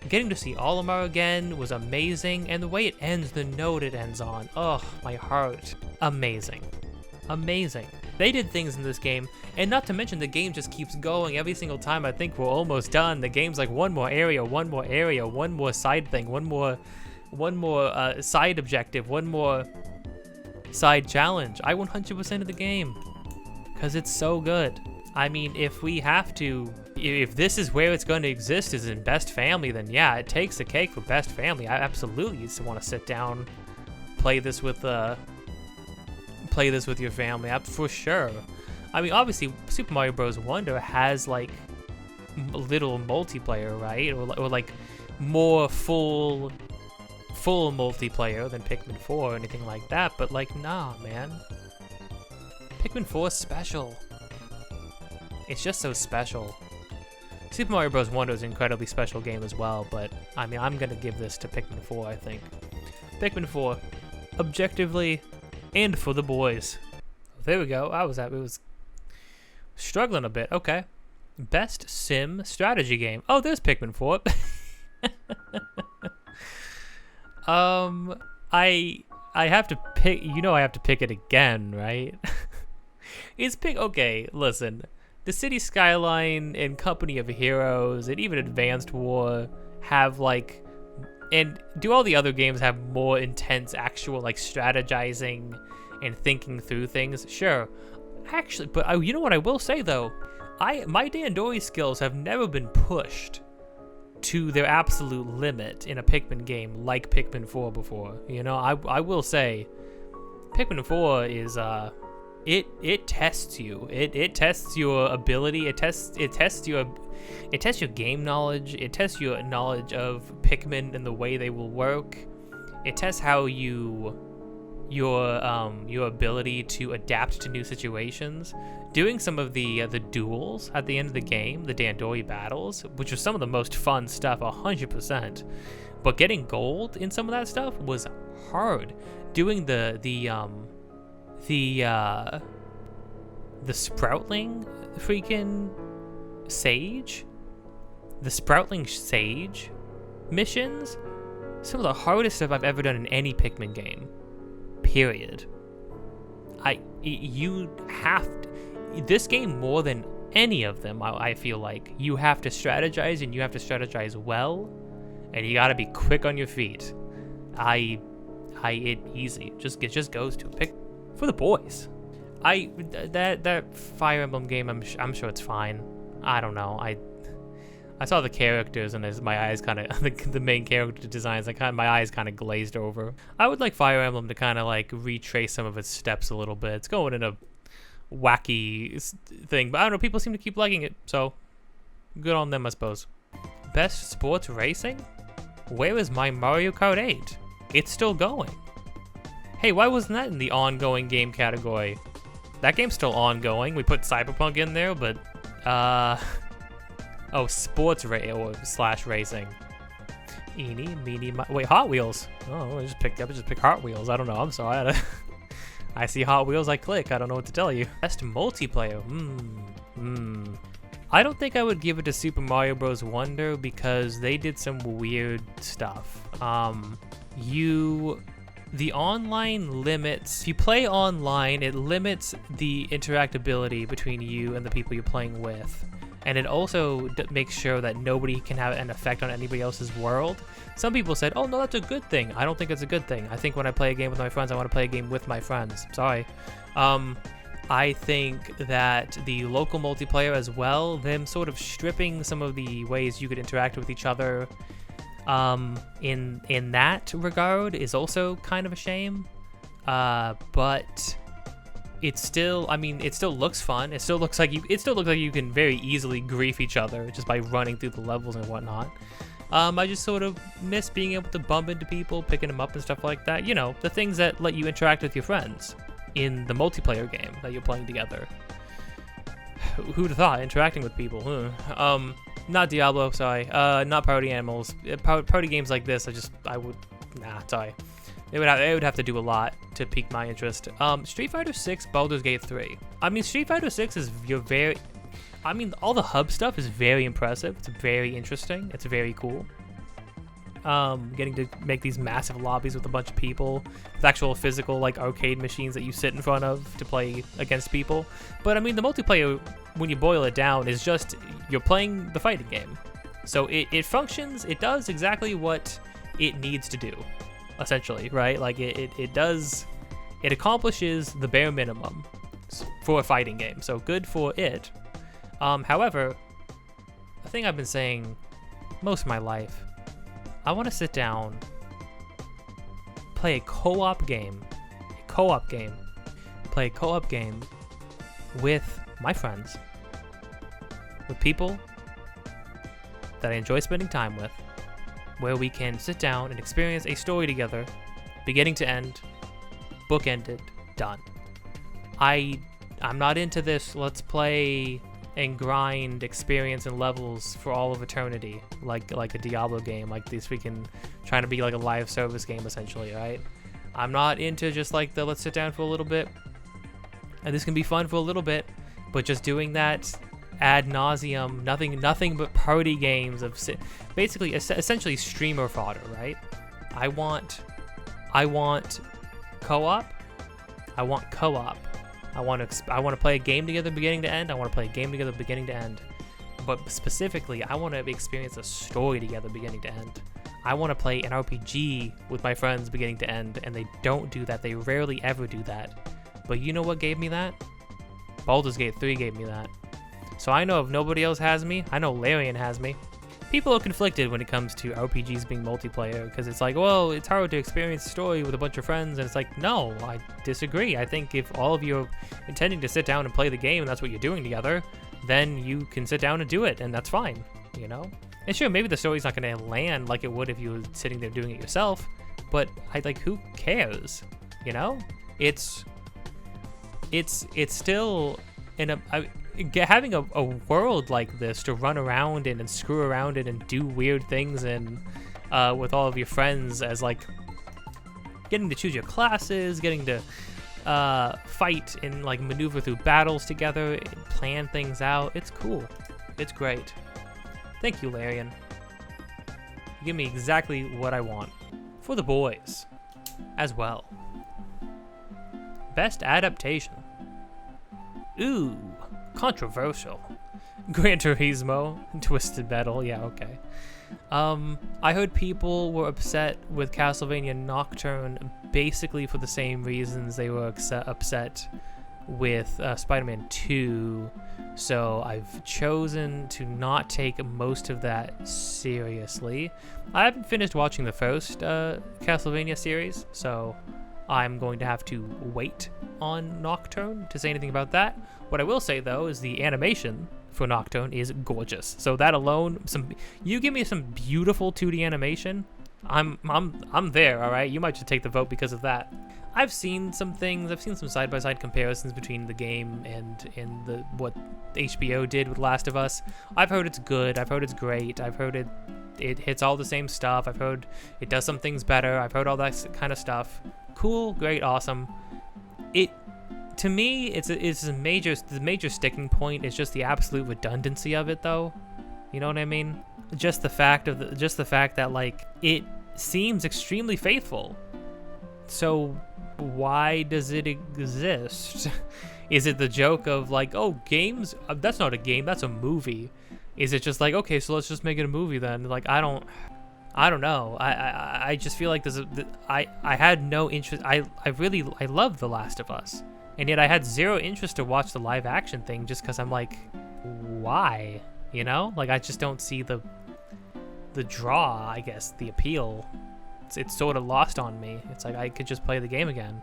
Getting to see Olimar again was amazing, and the way it ends, the note it ends on, oh, my heart. Amazing. They did things in this game, and not to mention the game just keeps going every single time I think we're almost done. The game's like one more area, one more side thing, one more side objective, one more side challenge. I 100% of the game because it's so good. I mean, if this is where it's going to exist is in Best Family, then yeah, it takes the cake for Best Family. I absolutely used to want to sit down, play this with your family, for sure. I mean, obviously, Super Mario Bros. Wonder has like little multiplayer, right, or like more full multiplayer than Pikmin 4 or anything like that, but like, nah, man. Pikmin 4 is special. It's just so special. Super Mario Bros. Wonder is an incredibly special game as well, but I mean, I'm gonna give this to Pikmin 4, I think. Pikmin 4, objectively, and for the boys. There we go. It was struggling a bit. Okay. Best sim strategy game. Oh, there's Pikmin 4. I have to pick, I have to pick it again, right? Okay, listen. The City Skyline and Company of Heroes and even Advanced War have like, and do all the other games have more intense actual like strategizing and thinking through things? Sure. Actually, but you know what I will say though? My Dandori skills have never been pushed to their absolute limit in a Pikmin game like Pikmin 4 before. You know, I will say Pikmin 4 is it tests you. It tests your ability. It tests your game knowledge. It tests your knowledge of Pikmin and the way they will work. It tests how your ability to adapt to new situations. Doing some of the duels at the end of the game, the Dandori battles, which was some of the most fun stuff, 100%. But getting gold in some of that stuff was hard. Doing the Sproutling freaking Sage, the Sproutling Sage missions, some of the hardest stuff I've ever done in any Pikmin game. Period. You have to, this game more than any of them, I feel like you have to strategize, and you have to strategize well, and you got to be quick on your feet. It easy just goes to pick for the boys. That Fire Emblem game, I'm sure it's fine. I don't know. I saw the characters, and my eyes kind of the main character designs. My eyes kind of glazed over. I would like Fire Emblem to kind of like retrace some of its steps a little bit. It's going in a wacky thing, but I don't know. People seem to keep liking it, so good on them, I suppose. Best sports racing? Where is my Mario Kart 8? It's still going. Hey, why wasn't that in the ongoing game category? That game's still ongoing. We put Cyberpunk in there, but oh, sports slash racing. Eeny, meeny, wait, Hot Wheels. Oh, I just pick Hot Wheels. I don't know. I'm sorry. I see Hot Wheels, I click. I don't know what to tell you. Best multiplayer. I don't think I would give it to Super Mario Bros. Wonder because they did some weird stuff. The online limits, if you play online, it limits the interactability between you and the people you're playing with. And it also makes sure that nobody can have an effect on anybody else's world. Some people said, oh no, that's a good thing. I don't think it's a good thing. I think when I play a game with my friends, I want to play a game with my friends. Sorry. I think that the local multiplayer as well, them sort of stripping some of the ways you could interact with each other in that regard is also kind of a shame. But it's still, it still looks fun. It still looks like you can very easily grief each other just by running through the levels and whatnot. I just sort of miss being able to bump into people, picking them up and stuff like that. You know, the things that let you interact with your friends in the multiplayer game that you're playing together. Who'd have thought interacting with people? Not Diablo, sorry. Not Party Animals. Party games like this, sorry. It would have to do a lot to pique my interest. Street Fighter 6, Baldur's Gate 3. Street Fighter 6 is all the hub stuff is very impressive. It's very interesting. It's very cool. Getting to make these massive lobbies with a bunch of people with actual physical like arcade machines that you sit in front of to play against people. But the multiplayer, when you boil it down, is just you're playing the fighting game. So it functions. It does exactly what it needs to do. Essentially, right? Like it accomplishes the bare minimum for a fighting game, so good for it. However, the thing I've been saying most of my life, I want to sit down, play a co-op game with my friends, with people that I enjoy spending time with, where we can sit down and experience a story together, beginning to end, bookended, done. I'm not into this let's play and grind experience and levels for all of eternity, like a Diablo game, like these freaking trying to be like a live service game essentially, right? I'm not into just like the let's sit down for a little bit, and this can be fun for a little bit, but just doing that ad nauseum, nothing but party games of basically essentially streamer fodder, right? I want co-op. I want to play a game together beginning to end. I want to play a game together beginning to end. But specifically, I want to experience a story together beginning to end. I want to play an RPG with my friends beginning to end, and they don't do that. They rarely ever do that. But you know what gave me that? Baldur's Gate 3 gave me that. So I know if nobody else has me, I know Larian has me. people are conflicted when it comes to RPGs being multiplayer, because it's like, well, it's hard to experience the story with a bunch of friends, and it's like, no, I disagree. I think if all of you are intending to sit down and play the game, and that's what you're doing together, then you can sit down and do it, and that's fine, you know? And sure, maybe the story's not going to land like it would if you were sitting there doing it yourself, but who cares, you know? It's still having a world like this to run around in and screw around in and do weird things in with all of your friends, as like getting to choose your classes, getting to fight and like maneuver through battles together and plan things out. It's cool. It's great. Thank you, Larian. You give me exactly what I want. For the boys as well. Best adaptation. Ooh, controversial. Gran Turismo, Twisted Metal, yeah, okay. I heard people were upset with Castlevania Nocturne basically for the same reasons they were upset with Spider-Man 2, so I've chosen to not take most of that seriously. I haven't finished watching the first Castlevania series, so I'm going to have to wait on Nocturne to say anything about that. What I will say, though, is the animation for Nocturne is gorgeous. So that alone, you give me some beautiful 2D animation, I'm there, all right? You might just take the vote because of that. I've seen some things. I've seen some side-by-side comparisons between the game and what HBO did with Last of Us. I've heard it's good. I've heard it's great. I've heard it hits all the same stuff. I've heard it does some things better. I've heard all that kind of stuff. Cool, great, awesome. To me, the major sticking point is just the absolute redundancy of it, though. You know what I mean? Just the fact that like it seems extremely faithful. So why does it exist? Is it the joke of like, oh, games? That's not a game. That's a movie. Is it just like, okay, so let's just make it a movie then? Like, I don't know. I just feel like I had no interest. I love The Last of Us, and yet I had zero interest to watch the live action thing just because I'm like, why? You know, like I just don't see the draw. I guess the appeal. It's sort of lost on me. It's like I could just play the game again.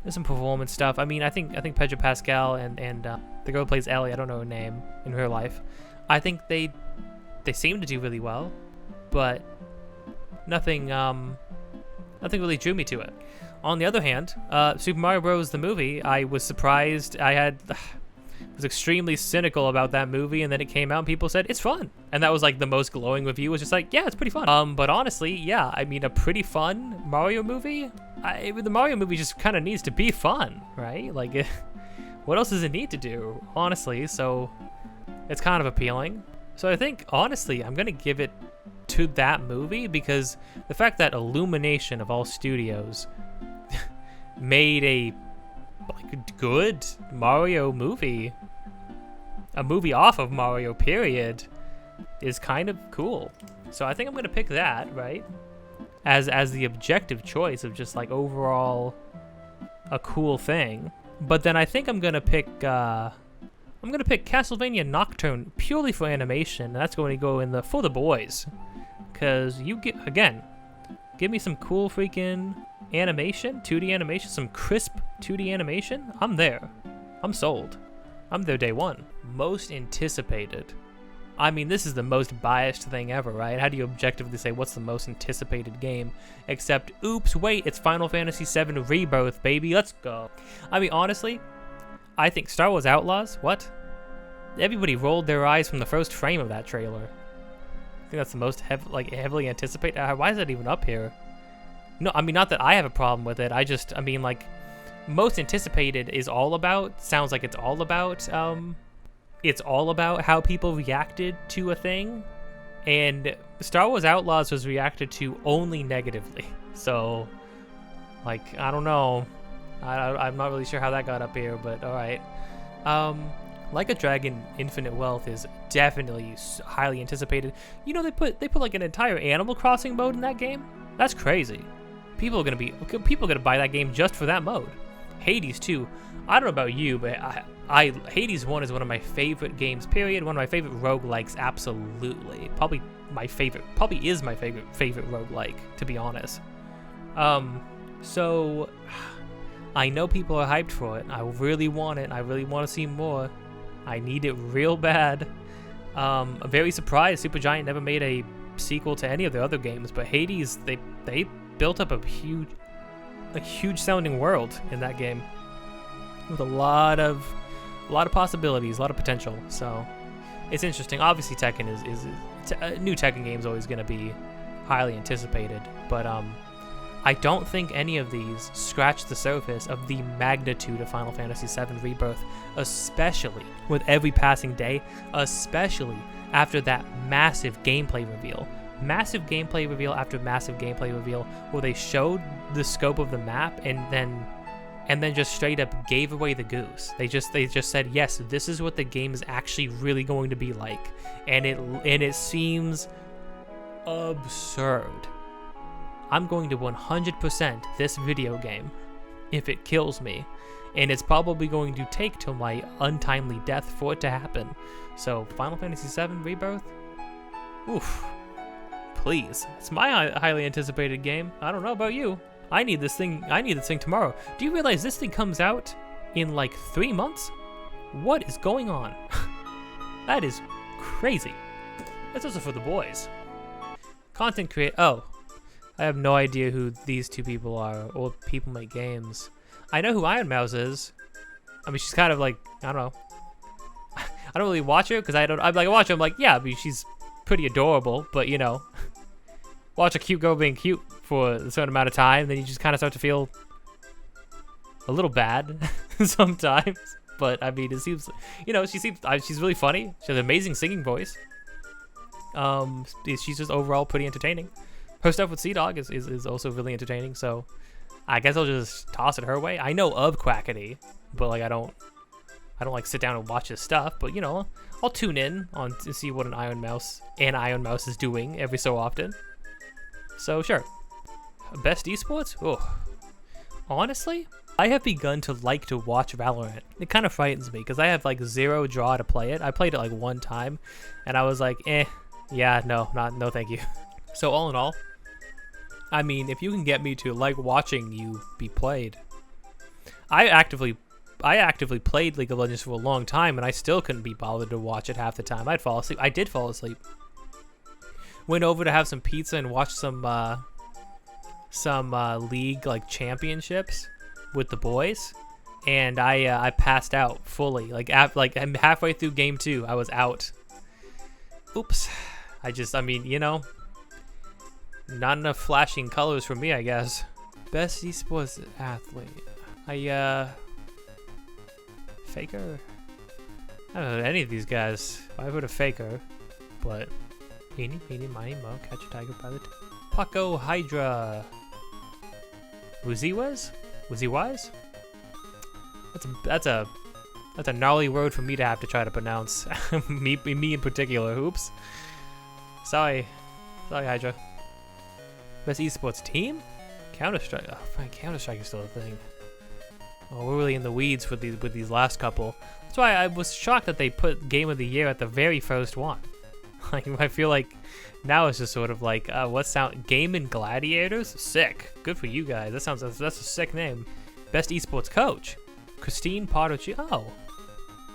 There's some performance stuff. I mean, I think Pedro Pascal and the girl who plays Ellie, I don't know her name in real life. I think they seem to do really well, but nothing really drew me to it. On the other hand, Super Mario Bros. The movie, I was surprised. Was extremely cynical about that movie, and then it came out and people said it's fun, and that was like the most glowing review. Was just like, yeah, it's pretty fun. But honestly, yeah, I mean, a pretty fun Mario movie. The Mario movie just kind of needs to be fun, right? Like, what else does it need to do, honestly? So it's kind of appealing. So I think honestly, I'm gonna give it to that movie because the fact that Illumination of all studios made a good Mario movie, a movie off of Mario period, is kind of cool. So I think I'm gonna pick that, right, as the objective choice of just like overall a cool thing. But then I think I'm gonna pick Castlevania Nocturne purely for animation, and that's going to go in for the boys, because give me some cool freaking animation, 2D animation, some crisp 2D animation. I'm there. I'm sold. I'm there day one. Most anticipated. I mean, this is the most biased thing ever, right? How do you objectively say what's the most anticipated game? Except, oops, wait, it's Final Fantasy VII Rebirth, baby. Let's go. I mean, honestly, I think Star Wars Outlaws, what? Everybody rolled their eyes from the first frame of that trailer. I think that's the most heavily anticipated. Why is that even up here? No, I mean, not that I have a problem with it. I mean, like, most anticipated is all about, sounds like it's all about how people reacted to a thing. And Star Wars Outlaws was reacted to only negatively. So, like, I don't know. I'm not really sure how that got up here, but all right. Like a Dragon Infinite Wealth is definitely highly anticipated. You know, they put like an entire Animal Crossing mode in that game. That's crazy. People are gonna buy that game just for that mode. Hades 2, I don't know about you, but Hades 1 is one of my favorite games, period. One of my favorite roguelikes, absolutely. Probably is my favorite roguelike, to be honest. So I know people are hyped for it. I really want it. I really want to see more. I need it real bad. I'm very surprised Supergiant never made a sequel to any of their other games, but Hades, they built up a huge sounding world in that game with a lot of possibilities, a lot of potential. So it's interesting. Obviously, Tekken is new Tekken game is always going to be highly anticipated, but I don't think any of these scratch the surface of the magnitude of Final Fantasy VII Rebirth, especially with every passing day, especially after that massive gameplay reveal. Massive gameplay reveal after massive gameplay reveal, where they showed the scope of the map and then just straight up gave away the goose. They just said, yes, this is what the game is actually really going to be like, and it seems absurd. I'm going to 100% this video game if it kills me, and it's probably going to take till my untimely death for it to happen. So Final Fantasy VII Rebirth, oof, please. It's my highly anticipated game. I don't know about you. I need this thing tomorrow. Do you realize this thing comes out in like 3 months? What is going on? That is crazy. That's also for the boys. Content create. Oh, I have no idea who these two people are, or people make games. I know who Iron Mouse is. I mean, she's kind of like, I don't know. I don't really watch her because I watch her. I'm like, yeah, I mean, she's pretty adorable, but you know, watch a cute girl being cute for a certain amount of time, then you just kind of start to feel a little bad sometimes. But I mean, it seems, you know, she's really funny. She has an amazing singing voice. She's just overall pretty entertaining. Her stuff with Sea Dog is also really entertaining. So I guess I'll just toss it her way. I know of Quackity, but like I don't like sit down and watch his stuff. But you know, I'll tune in on to see what an Iron Mouse is doing every so often. So sure. Best esports? Oh, honestly, I have begun to like to watch Valorant. It kind of frightens me because I have like zero draw to play it. I played it like one time, and I was like, yeah, no thank you. So all in all, I mean, if you can get me to like watching you be played, I actively played League of Legends for a long time, and I still couldn't be bothered to watch it half the time. I'd fall asleep. I did fall asleep. Went over to have some pizza and watch some league like championships with the boys, and I passed out fully. I'm halfway through game 2, I was out. Oops. I mean, you know, not enough flashing colors for me, I guess. Best esports athlete. Faker? I don't know any of these guys. I've heard of Faker, but Eeny, meeny, miny, mo, catch a tiger by the tail. Paco Hydra. Was he wise? That's a gnarly word for me to have to try to pronounce. me in particular. Oops. Sorry, Hydra. Best esports team? Counter-Strike. Oh, fine, Counter-Strike is still a thing. Oh, we're really in the weeds with these last couple. That's why I was shocked that they put Game of the Year at the very first one. Like, I feel like now it's just sort of like, Game and Gladiators? Sick. Good for you guys. That's a sick name. Best esports coach? Christine Potter. Oh.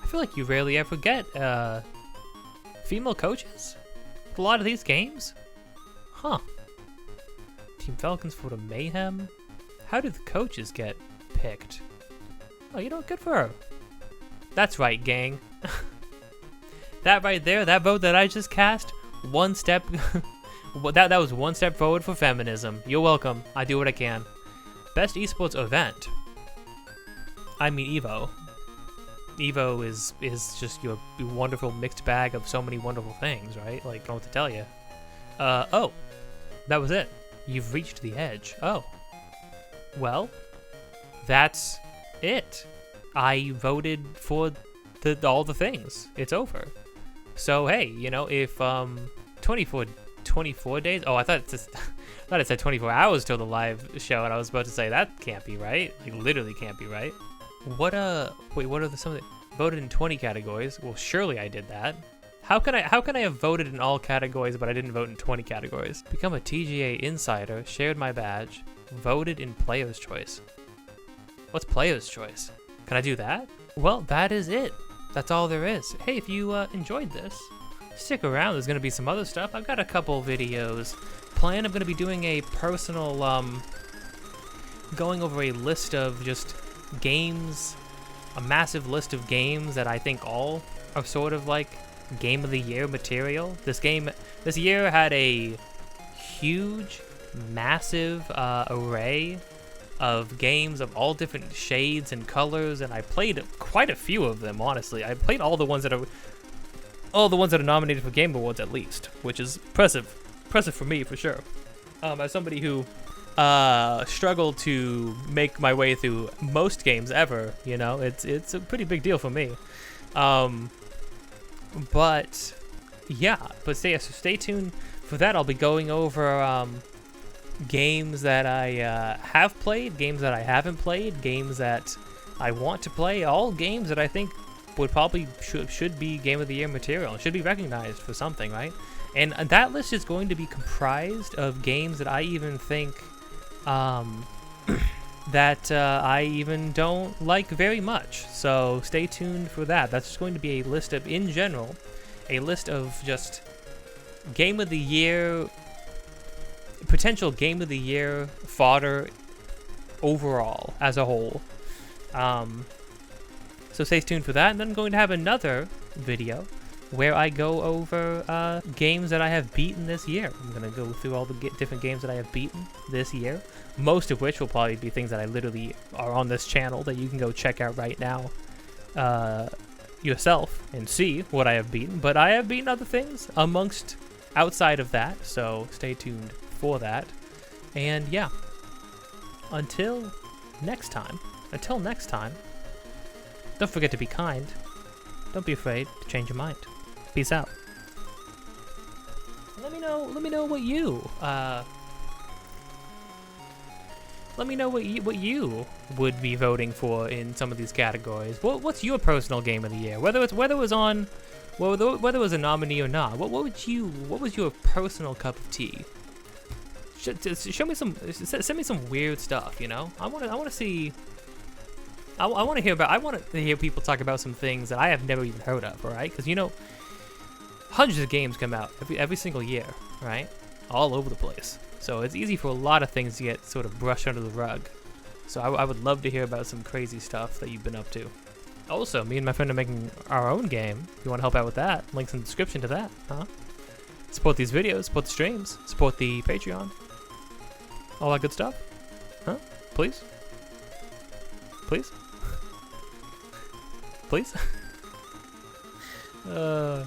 I feel like you rarely ever get female coaches with a lot of these games. Huh. Team Falcons for the Mayhem? How do the coaches get picked? Oh, you know, good for her. That's right, gang. That right there, that vote that I just cast, one step, that was one step forward for feminism. You're welcome. I do what I can. Best esports event. I mean Evo. Evo is just your wonderful mixed bag of so many wonderful things, right? Like, I don't know what to tell you. Oh, that was it. You've reached the edge. Oh. Well, that's it. I voted for all the things. It's over. So hey, you know, if 24 24 days? Oh, I thought it said 24 hours till the live show, and I was about to say that can't be right. Like, literally can't be right. What wait, what are some of the voted in 20 categories? Well, surely I did that. How can I have voted in all categories but I didn't vote in 20 categories? Become a TGA insider, shared my badge, voted in player's choice. What's player's choice? Can I do that? Well, that is it. That's all there is. Hey, if you enjoyed this, stick around. There's gonna be some other stuff. I've got a couple videos planned. I'm gonna be doing a personal going over a list of just games, a massive list of games that I think all are sort of like game of the year material. This year had a huge, massive array of games of all different shades and colors, and I played quite a few of them. Honestly, I played all the ones that are nominated for Game Awards at least, which is impressive for me for sure. As somebody who struggled to make my way through most games ever, you know, it's a pretty big deal for me. But yeah, stay tuned for that. I'll be going over games that I have played, games that I haven't played, games that I want to play, all games that I think would probably should be Game of the Year material, should be recognized for something, right? And that list is going to be comprised of games that I even think that I even don't like very much. So stay tuned for that. That's just going to be a list of, in general, a list of just Game of the Year, potential Game of the Year fodder overall, as a whole. So stay tuned for that. And then I'm going to have another video where I go over games that I have beaten this year. I'm going to go through all the different games that I have beaten this year, most of which will probably be things that I literally are on this channel that you can go check out right now yourself and see what I have beaten. But I have beaten other things outside of that, so stay tuned for that. And yeah, until next time, don't forget to be kind. Don't be afraid to change your mind. Peace out. Let me know what you what you would be voting for in some of these categories. What's your personal game of the year? Whether it was a nominee or not. What was your personal cup of tea? Show me send me some weird stuff, you know? I want to see. I want to hear people talk about some things that I have never even heard of, all right? Because, you know, hundreds of games come out every single year, right? All over the place. So it's easy for a lot of things to get sort of brushed under the rug. So I would love to hear about some crazy stuff that you've been up to. Also, me and my friend are making our own game. If you want to help out with that, links in the description to that, huh? Support these videos, support the streams, support the Patreon. All that good stuff, huh? Please? Please? Please? Yeah.